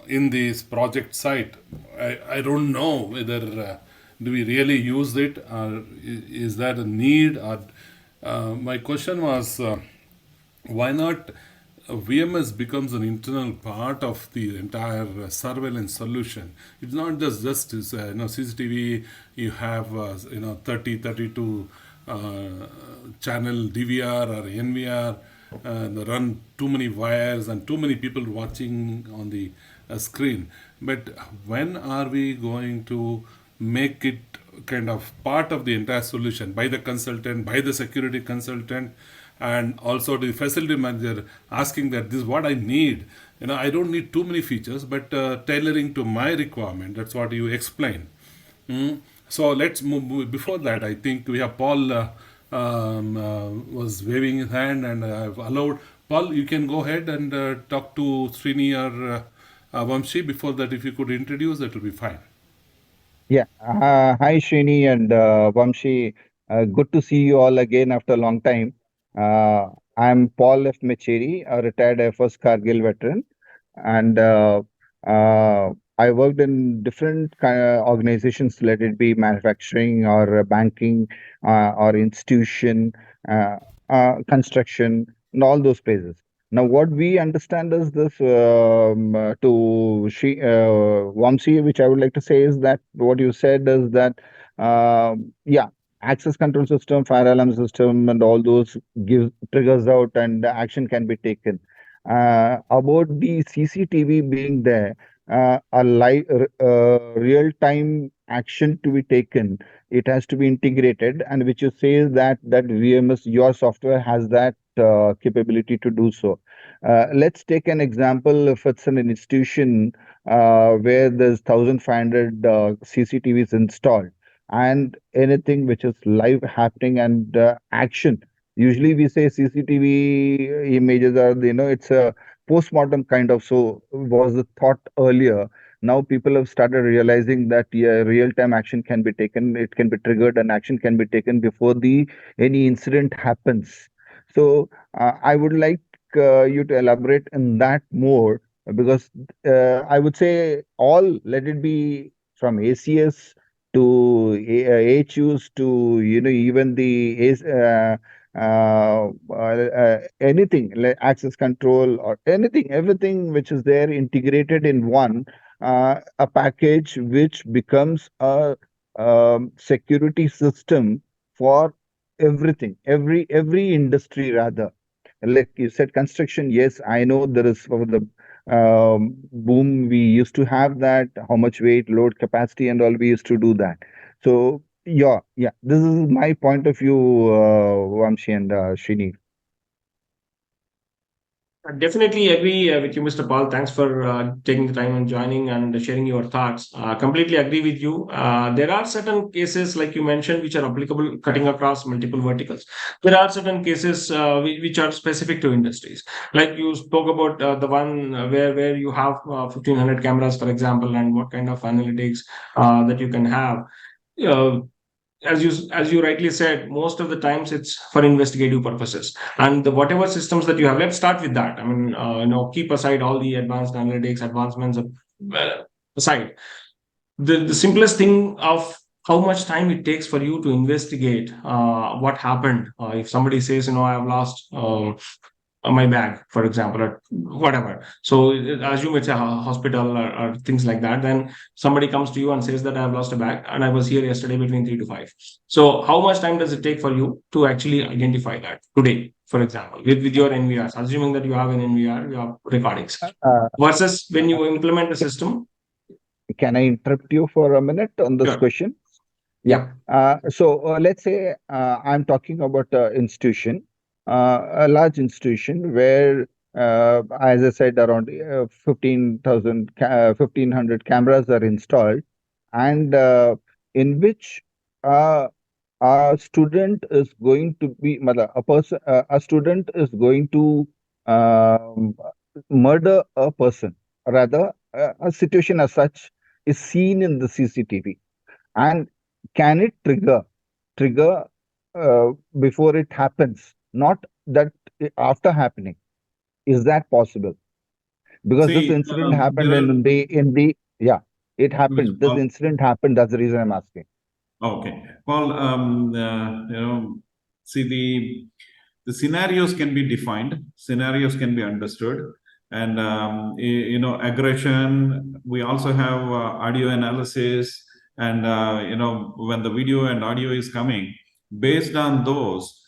in this project site? I don't know whether do we really use it, or is that a need? Or my question was, why not VMS becomes an internal part of the entire surveillance solution? It's not just CCTV. You have 30, 32 channel DVR or NVR. They run too many wires and too many people watching on the screen. But when are we going to make it kind of part of the entire solution by the consultant, by the security consultant, and also the facility manager asking that this is what I need. I don't need too many features, but tailoring to my requirement. That's what you explain. So let's move. Before that, I think we have Paul was waving his hand, and I've allowed Paul. You can go ahead and talk to Sreeni or Vamshi. Before that, if you could introduce, that will be fine. Yeah. Hi, Srini and Vamshi. Good to see you all again after a long time. I'm Paul F. Mecheri, a retired Air Force Kargil veteran, and I worked in different kind of organizations, let it be manufacturing or banking or institution, construction, and all those places. Now, what we understand is this to Vamsi, which I would like to say is that what you said is that, yeah, access control system, fire alarm system, and all those give triggers out and action can be taken. About the CCTV being there, a live, real-time action to be taken, it has to be integrated, and which you say is that VMS, your software has that capability to do so. Let's take an example. If it's an institution where there's 1,500 CCTVs installed, and anything which is live happening and action. Usually we say CCTV images are, it's a post-mortem kind of, so was the thought earlier. Now people have started realizing that, yeah, real-time action can be taken, it can be triggered, and action can be taken before the any incident happens. So I would like you to elaborate in that more, because I would say all, let it be from ACS to AHUs to even the anything like access control or anything, everything which is there integrated in one, a package which becomes a security system for everything, every industry rather. Like you said, construction, yes, I know there is for the boom, we used to have that, how much weight, load, capacity, and all, we used to do that. So, yeah, this is my point of view, Vamshi and Srini. I definitely agree with you, Mr. Paul. Thanks for taking the time and joining and sharing your thoughts. Completely agree with you. There are certain cases, like you mentioned, which are applicable, cutting across multiple verticals. There are certain cases which are specific to industries. Like you spoke about the one where you have 1,500 cameras, for example, and what kind of analytics that you can have. Uh, as you rightly said, most of the times it's for investigative purposes, and whatever systems that you have, let's start with that. I mean, keep aside all the advanced analytics advancements aside. The simplest thing of how much time it takes for you to investigate what happened. If somebody says, I have lost my bag, for example, or whatever. So assume it's a hospital or things like that. Then somebody comes to you and says that I have lost a bag and I was here yesterday between 3 to 5. So how much time does it take for you to actually identify that today, for example, with your NVRs, assuming that you have an NVR, you have recordings, Uh, versus when you implement a system? can I interrupt you for a minute on this Sure. question? Yeah. Yeah. Let's say I'm talking about an institution, a large institution where, as I said, around 1,500 cameras are installed, and in which uh, a student is going to be, a student is going to um, murder a person. Rather, a situation as such is seen in the CCTV, and can it trigger before it happens, not that after happening? Is that possible? Because this See, incident happened there are, yeah, it Mr. happened. This Paul. incident happened. That's the reason I'm asking. Okay, Paul. See, the scenarios can be defined, scenarios can be understood, and aggression. We also have audio analysis, and when the video and audio is coming, based on those,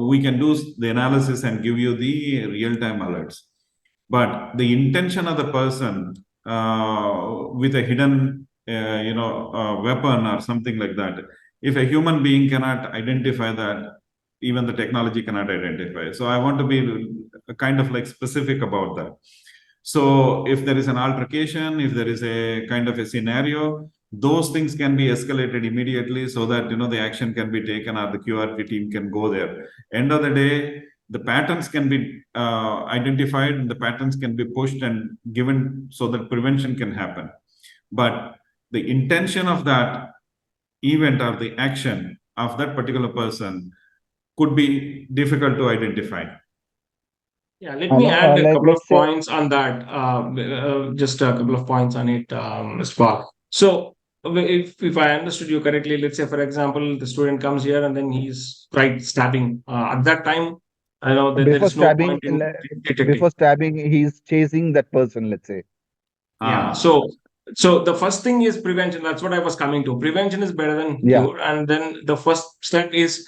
we can do the analysis and give you the real-time alerts. But the intention of the person with a hidden weapon or something like that, if a human being cannot identify that, even the technology cannot identify. So I want to be kind of like specific about that. So if there is an altercation, if there is a kind of a scenario, those things can be escalated immediately so that the action can be taken or the QRT team can go there. End of the day, the patterns can be identified and the patterns can be pushed and given so that prevention can happen. But the intention of that event or the action of that particular person could be difficult to identify. Yeah, let me add a couple of Let's say points on that. Just a couple of points on it, Mr. Paul. So, if I understood you correctly, let's say, for example, the student comes here and then he's tried stabbing. At that time, I know that there before is no stabbing, point in detecting. before stabbing, he's chasing that person. Let's say. Yeah. Ah, So the first thing is prevention. That's what I was coming to. Prevention is better than Yeah. cure, and then the first step is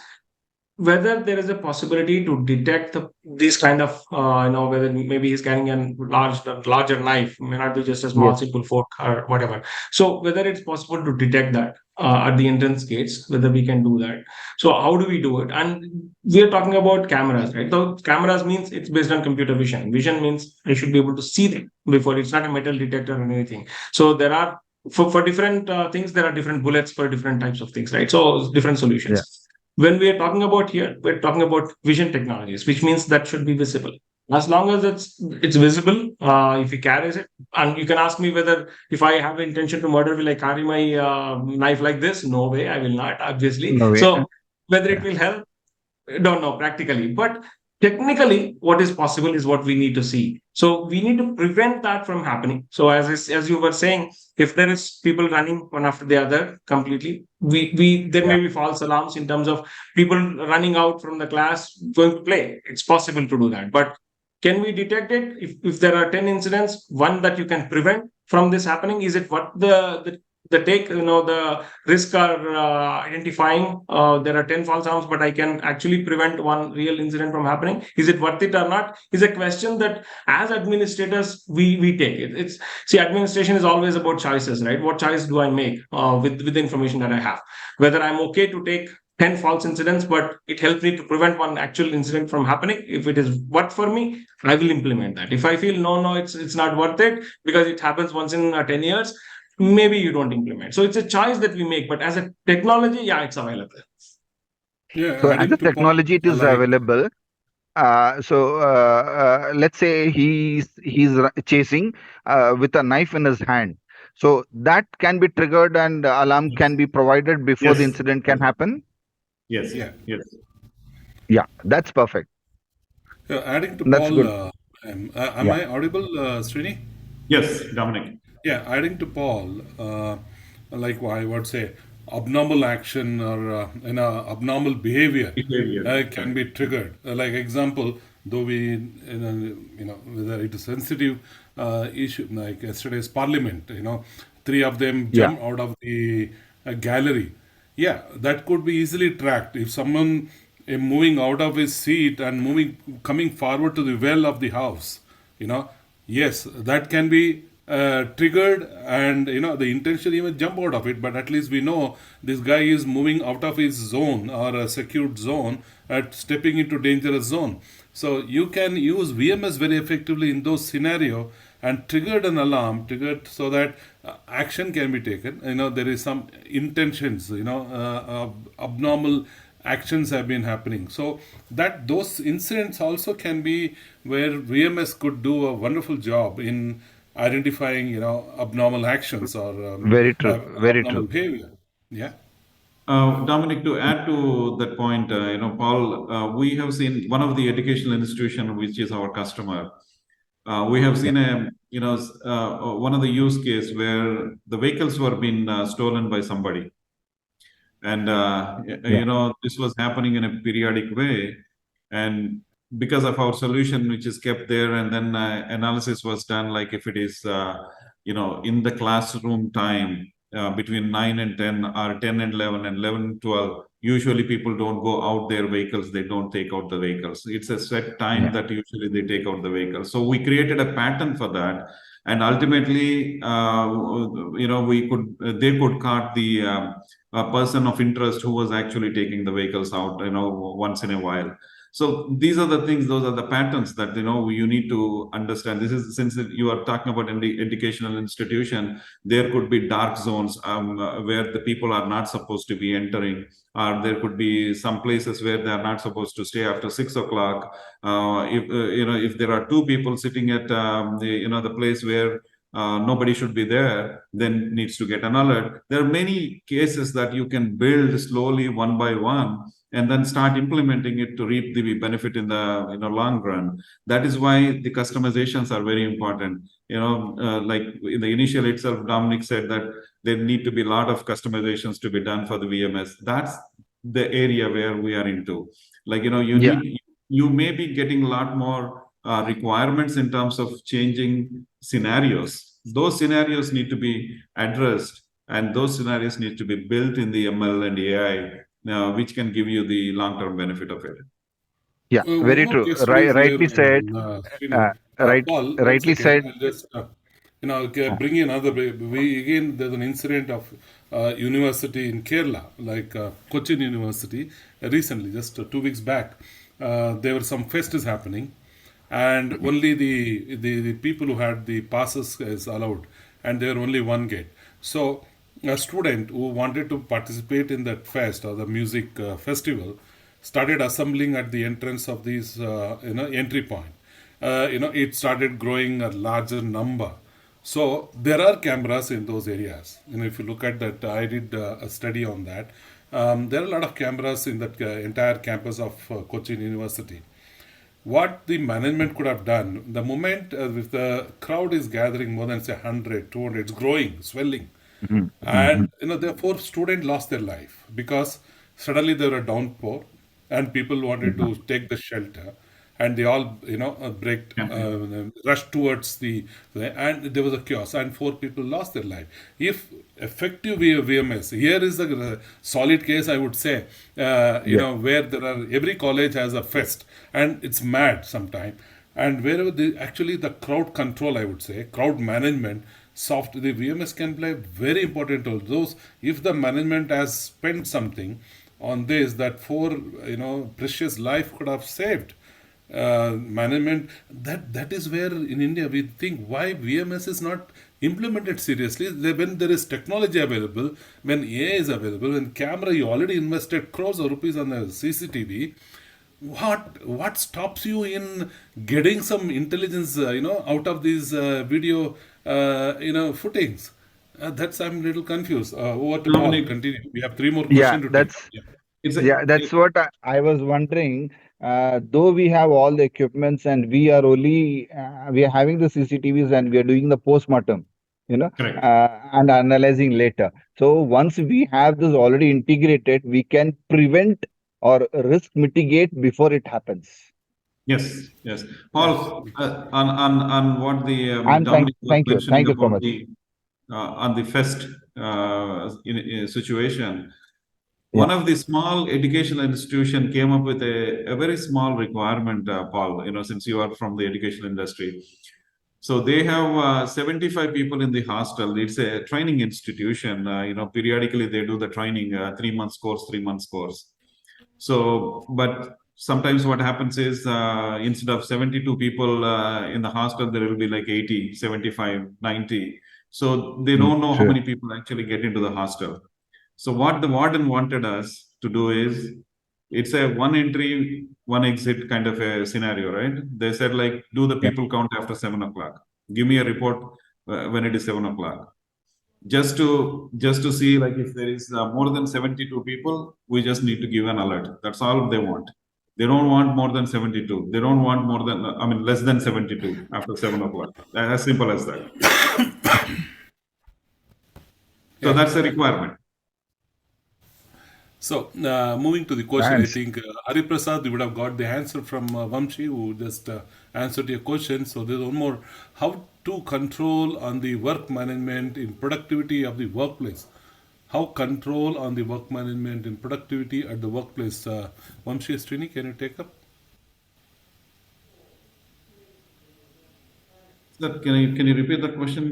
whether there is a possibility to detect these kind of whether maybe he's carrying a larger knife, may not be just a small Yes. simple fork or whatever. So whether it's possible to detect that at the entrance gates, whether we can do that. So how do we do it? And we are talking about cameras, right? So cameras means it's based on computer vision means I should be able to see them before. It's not a metal detector or anything. So there are for different things, there are different bullets for different types of things, right? So different solutions. Yeah. When we are talking about here, we're talking about vision technologies, which means that should be visible. As long as it's visible, if he carries it, and you can ask me whether if I have intention to murder, will I carry my knife like this? No way, I will not, obviously. No way. So whether it Yeah. will help, don't know practically, but technically what is possible is what we need to see. So we need to prevent that from happening. So as you were saying, if there is people running one after the other completely, we there Yeah. may be false alarms in terms of people running out from the class going to play. It's possible to do that, but can we detect it? If there are 10 incidents, one that you can prevent from this happening, is it what the take, the risk are identifying there are 10 false alarms, but I can actually prevent one real incident from happening? Is it worth it or not? Is a question that as administrators we take it. It's see, administration is always about choices, right? What choice do I make with the information that I have? Whether I'm okay to take 10 false incidents, but it helps me to prevent one actual incident from happening. If it is worth for me, I will implement that. If I feel no, it's not worth it because it happens once in 10 years, maybe you don't implement. So it's a choice that we make. But as a technology, yeah, it's available. Yeah, So as a adding to Paul, technology, it is like available. Let's say he's chasing with a knife in his hand. So that can be triggered and alarm can be provided before the Yes, incident can happen. yes, yeah, yes. Yeah, that's perfect. adding to That's Paul, good. am Yeah. I audible, Srini? Yes, Dominic. Yeah, adding to Paul, like I would say, abnormal action or abnormal behavior Behavior. can be triggered. Like example, though we whether it is sensitive issue like yesterday's Parliament, three of them Yeah. jump out of the gallery. Yeah, that could be easily tracked if someone moving out of his seat and coming forward to the well of the house. you know yes, that can be triggered, and the intention even jump out of it, but at least we know this guy is moving out of his zone or a secured zone at stepping into dangerous zone. So you can use VMS very effectively in those scenario and triggered an alarm triggered so that action can be taken. There is some intentions, abnormal actions have been happening, so that those incidents also can be where VMS could do a wonderful job in identifying abnormal actions or Very true. Very abnormal true. behavior. Yeah. Dominic, to add to that point, Paul, we have seen one of the educational institution, which is our customer. We have seen one of the use case where the vehicles were being stolen by somebody. And, Yeah. this was happening in a periodic way. And because of our solution, which is kept there, and then analysis was done, like if it is, in the classroom time between 9 and 10 or 10 and 11 and 11 and 12, usually people don't go out their vehicles. They don't take out the vehicles. It's a set time Yeah. that usually they take out the vehicles. So we created a pattern for that. And ultimately, they could caught the person of interest who was actually taking the vehicles out, once in a while. So these are the things; those are the patterns that you need to understand. This is, since you are talking about an educational institution, there could be dark zones where the people are not supposed to be entering, or there could be some places where they are not supposed to stay after 6 o'clock. If there are two people sitting at the place where nobody should be there, then needs to get an alert. There are many cases that you can build slowly, one by one, and then start implementing it to reap the benefit in the long run. That is why the customizations are very important. Like in the initial itself, Dominic said that there need to be a lot of customizations to be done for the VMS. That's the area where we are into. Like Yeah. you may be getting a lot more requirements in terms of changing scenarios. Those scenarios need to be addressed, and those scenarios need to be built in the ML and AI, which can give you the long-term benefit of it. Yeah. One Very more true. case study is here, Rightly said. Srini. Right. Paul, one Rightly second. said. I'll just Uh, bring in another. Again, there's an incident of university in Kerala, like Cochin University, recently, just 2 weeks back. There were some fest is happening, and only the people who had the passes is allowed, and there only one gate. So a student who wanted to participate in that fest or the music festival started assembling at the entrance of these entry point. It started growing a larger number. So there are cameras in those areas. If you look at that, I did a study on that. There are a lot of cameras in that entire campus of Cochin University. What the management could have done, the moment if the crowd is gathering more than say 100, 200, it's growing, swelling, mhm, mhm. and therefore students lost their life because suddenly there were a downpour and people wanted to take the shelter, and they all break rushed towards and there was a chaos and four people lost their life. If effective VMS, here is the solid case, I would say, Yeah. where there are every college has a fest and it's mad sometime, and wherever actually the crowd control, I would say, crowd management, the VMS can play very important role. Those, if the management has spent something on this that 4 precious life could have saved. Management, that is where in India we think why VMS is not implemented seriously. When there is technology available, when AI is available, when camera, you already invested crores of rupees on the CCTV. What stops you in getting some intelligence out of these video footings? That's, I'm a little confused. Over to Paul. Dominic, Continue. We have 3 more Yeah, questions to take. that's Yeah. it's yeah, that's what I was wondering. Though we have all the equipments and we are having the CCTVs and we are doing the postmortem, correct. and analyzing later. So once we have this already integrated, we can prevent or risk mitigate before it happens. Yes, yes. Yes. Paul, on what the And Dominic was thank you, mentioning so about much. the on the fest in situation, Yeah, one of the small educational institution came up with a very small requirement, Paul, since you are from the education industry. So they have 75 people in the hostel. It's a training institution. Periodically they do the training, 3 months course, 3 months course. So, but sometimes what happens is instead of 72 people in the hostel, there will be like 80, 75, 90. So they don't know how true. many people actually get into the hostel. So what the warden wanted us to do is, it's a one entry, one exit kind of a scenario, right? They said like, do the Yeah. people count after 7 o'clock. Give me a report when it is 7 o'clock. Just to see like if there is more than 72 people, we just need to give an alert. That's all they want. They don't want more than 72. They don't want more than, less than 72 after 7 o'clock. As simple as that. So Yeah. that's the requirement. So, moving to the question, I Thanks. think Hari Prasad, you would have got the answer from Vamshi, who just answered your question. So, there's one more. How to control on the work management in productivity of the workplace? How control on the work management in productivity at the workplace? Vamshi, Sreeni, can you take up? Can you repeat the question?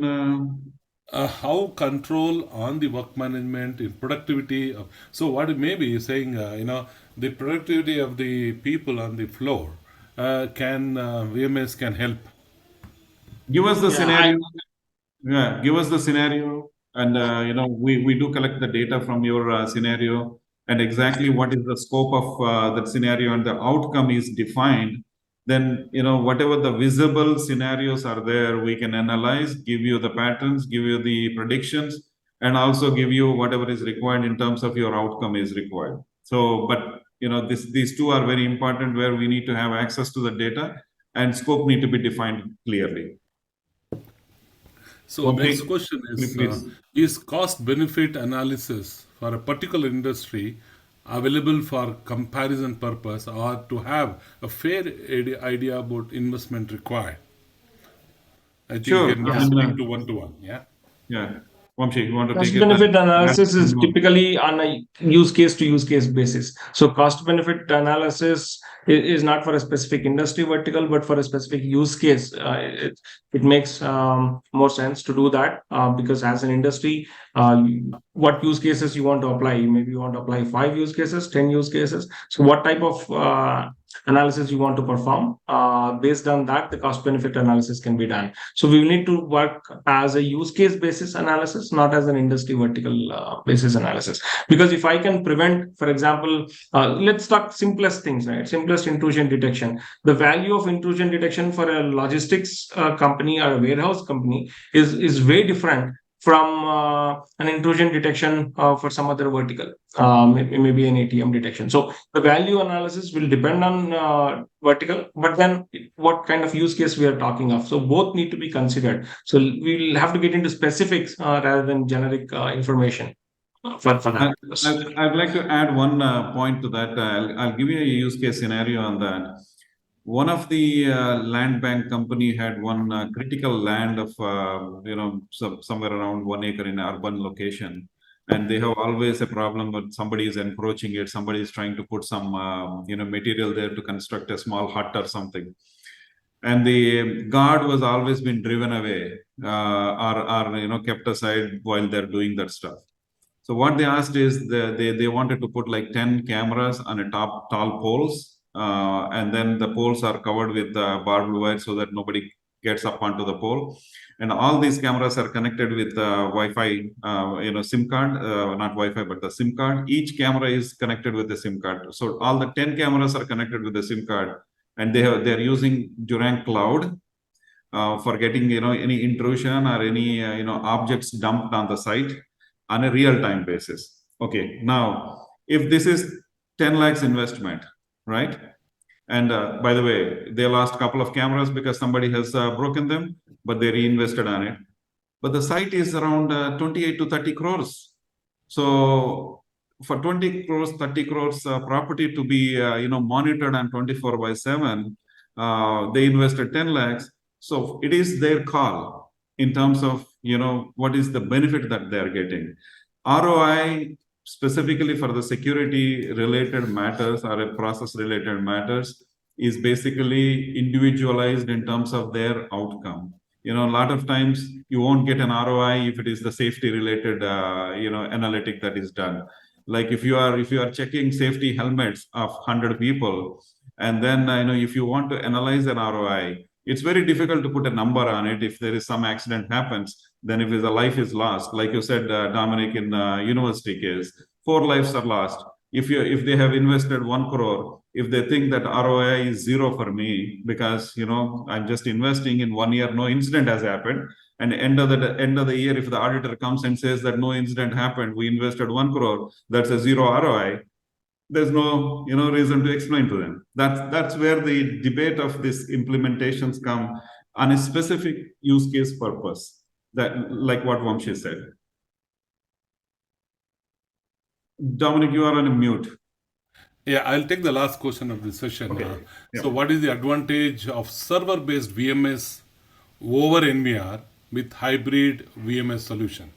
How control on the work management in productivity of, so what it may be saying, the productivity of the people on the floor, can VMS can help. Give us the Yeah, scenario. Yeah, give us the scenario, and we do collect the data from your scenario, and exactly what is the scope of that scenario, and the outcome is defined. Then whatever the visible scenarios are there, we can analyze, give you the patterns, give you the predictions, and also give you whatever is required in terms of your outcome is required. So, but these two are very important, where we need to have access to the data, and scope need to be defined clearly. So next Okay, question please. is cost benefit analysis for a particular industry available for comparison purpose or to have a fair idea about investment required? I think you Sure. can yeah. just speak to one. Yeah. Yeah. Vamshi, you want to Cost take it? benefit analysis is typically on a use case to use case basis. So cost benefit analysis is not for a specific industry vertical, but for a specific use case. It makes more sense to do that because as an industry, what use cases you want to apply? Maybe you want to apply 5 use cases, 10 use cases. So what type of analysis you want to perform? Based on that, the cost benefit analysis can be done. So we will need to work as a use case basis analysis, not as an industry vertical basis analysis. Because if I can prevent, for example, let's talk simplest things, right? Simplest intrusion detection. The value of intrusion detection for a logistics company or a warehouse company is way different from an intrusion detection for some other vertical, maybe an ATM detection. So the value analysis will depend on vertical, but then what kind of use case we are talking of. So both need to be considered. So we'll have to get into specifics rather than generic information for that. I'd like to add one point to that. I'll give you a use case scenario on that. One of the land bank company had one critical land of somewhere around 1 acre in an urban location, and they have always a problem with somebody is encroaching it. Somebody is trying to put some material there to construct a small hut or something, and the guard was always been driven away or kept aside while they're doing that stuff. So what they asked is they wanted to put like 10 cameras on a tall poles, and then the poles are covered with barbed wire so that nobody gets up onto the pole. And all these cameras are connected with Wi-Fi, SIM card, not Wi-Fi, but the SIM card. Each camera is connected with the SIM card. So all the 10 cameras are connected with the SIM card, and they're using Duranc Cloud for getting any intrusion or any objects dumped on the site on a real-time basis. Okay, now if this is 10 lakhs investment, right? And by the way, they lost a couple of cameras because somebody has broken them, but they reinvested on it. But the site is around 28 to 30 crores. So for 20 crores, 30 crores property to be monitored on 24/7, they invested 10 lakhs. So it is their call in terms of what is the benefit that they are getting. ROI specifically for the security related matters or process related matters is basically individualized in terms of their outcome. A lot of times you won't get an ROI if it is the safety related analytic that is done. Like if you are checking safety helmets of 100 people, and then if you want to analyze an ROI, it's very difficult to put a number on it. If there is some accident happens, then if a life is lost, like you said, Dominic, in university case, 4 lives are lost. If they have invested 1 crore, if they think that ROI is 0 for me because I'm just investing in 1 year, no incident has happened, and end of the year, if the auditor comes and says that no incident happened, we invested 1 crore, that's a 0 ROI. There's no reason to explain to them. That's where the debate of these implementations come on a specific use case purpose, that like what Vamshi said. Dominic, you are on a mute. Yeah, I'll take the last question of the session. Okay. So what is the advantage of server-based VMS over NVR with hybrid VMS solution?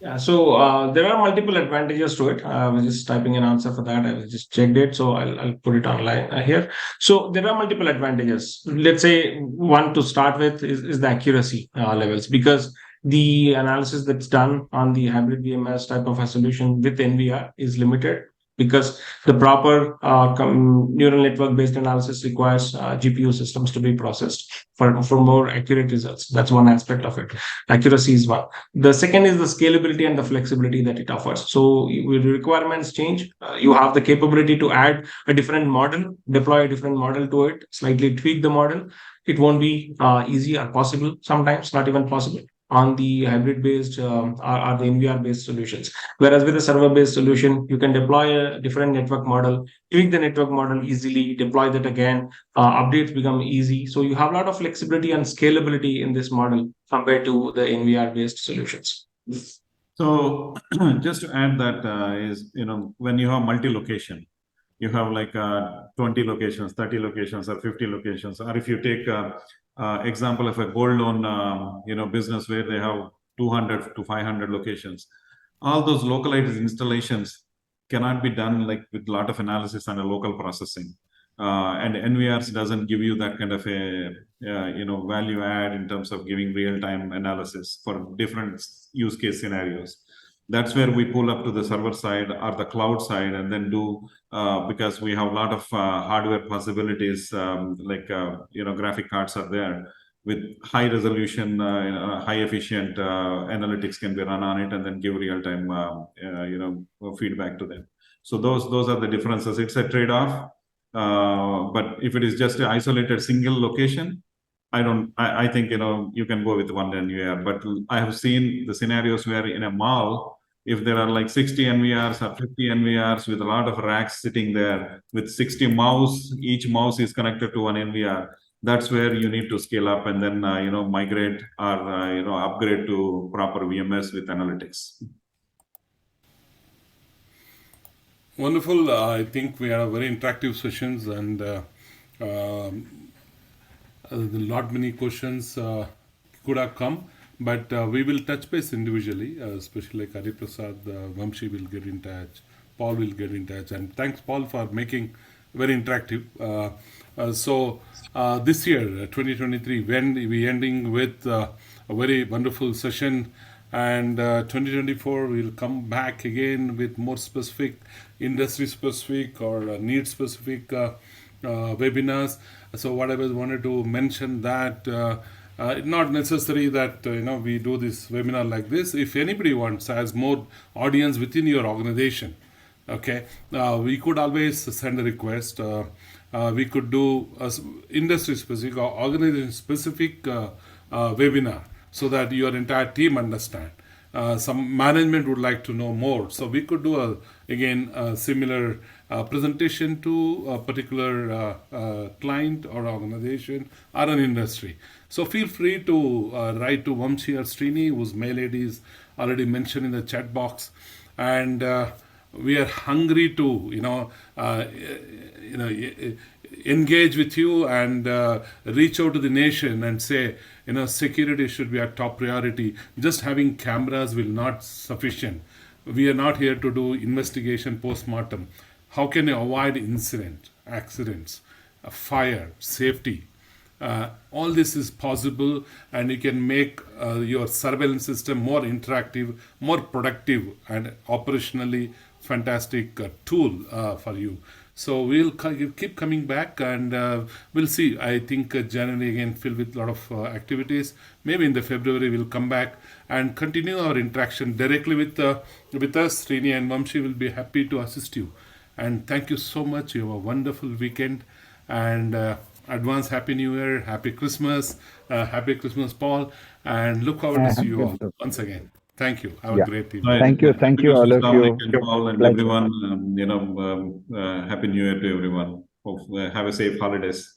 Yeah, so there are multiple advantages to it. I was just typing an answer for that. I was just checked it, so I'll put it online here. So there are multiple advantages. Let's say one to start with is the accuracy levels, because the analysis that's done on the hybrid VMS type of a solution with NVR is limited, because the proper neural network based analysis requires GPU systems to be processed for more accurate results. That's one aspect of it. Accuracy is one. The second is the scalability and the flexibility that it offers. So when requirements change, you have the capability to add a different model, deploy a different model to it, slightly tweak the model. It won't be easy or possible, sometimes not even possible, on the hybrid based or the NVR based solutions. Whereas with a server based solution, you can deploy a different network model, tweak the network model easily, deploy that again, updates become easy. So you have a lot of flexibility and scalability in this model compared to the NVR based solutions. So just to add that is, when you have multi-location, you have like 20 locations, 30 locations, or 50 locations, or if you take example of a gold loan, business where they have 200 to 500 locations, all those localized installations cannot be done like with a lot of analysis and a local processing. And NVRs doesn't give you that kind of a value add in terms of giving real-time analysis for different use case scenarios. That's where we pull up to the server side or the cloud side, and then do because we have a lot of hardware possibilities, graphic cards are there with high resolution, high efficient analytics can be run on it, and then give real-time feedback to them. So those are the differences. It's a trade-off. But if it is just an isolated single location, I think you can go with one NVR. But I have seen the scenarios where in a mall, if there are like 60 NVRs or 50 NVRs with a lot of racks sitting there with 60 mouse, each mouse is connected to one NVR. That's where you need to scale up and then migrate or upgrade to proper VMS with analytics. Wonderful. I think we have very interactive sessions, and not many questions could have come, but we will touch base individually, especially like Hari Prasad, Vamshi will get in touch, Paul will get in touch, and thanks Paul for making very interactive. So this year, 2023, when we ending with a very wonderful session And 2024 we'll come back again with more specific, industry specific or need specific webinars. So what I was wanted to mention that not necessary that we do this webinar like this. If anybody wants, has more audience within your organization, okay, we could always send a request. We could do a industry specific or organization specific webinar so that your entire team understand. Some management would like to know more, so we could do a similar presentation to a particular client or organization or an industry. So feel free to write to Vamsi or Sreeni, whose mail ID is already mentioned in the chat box, and we are hungry to engage with you and reach out to the nation and say, security should be our top priority. Just having cameras will not sufficient. We are not here to do investigation post-mortem. How can you avoid incident, accidents, fire, safety? All this is possible, and you can make your surveillance system more interactive, more productive, and operationally fantastic tool for you. So we'll keep coming back, and we'll see. I think January again filled with a lot of activities. Maybe in the February we'll come back and continue our interaction directly with us. Sreeni and Vamsi will be happy to assist you. And thank you so much. You have a wonderful weekend, and advance Happy New Year, Happy Christmas, Paul, and look forward to see you all once again. Thank you. Have a great evening. Right. Thank you, all of you. And Paul and Pleasure. everyone. Happy New Year to everyone. Hope, have a safe holidays.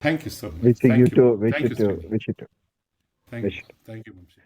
Thank you so much. Wishing Thank you you. too. Wish Thank you you, too. Sreeni. Wish you too. Thank you. Thank you, Vamsi.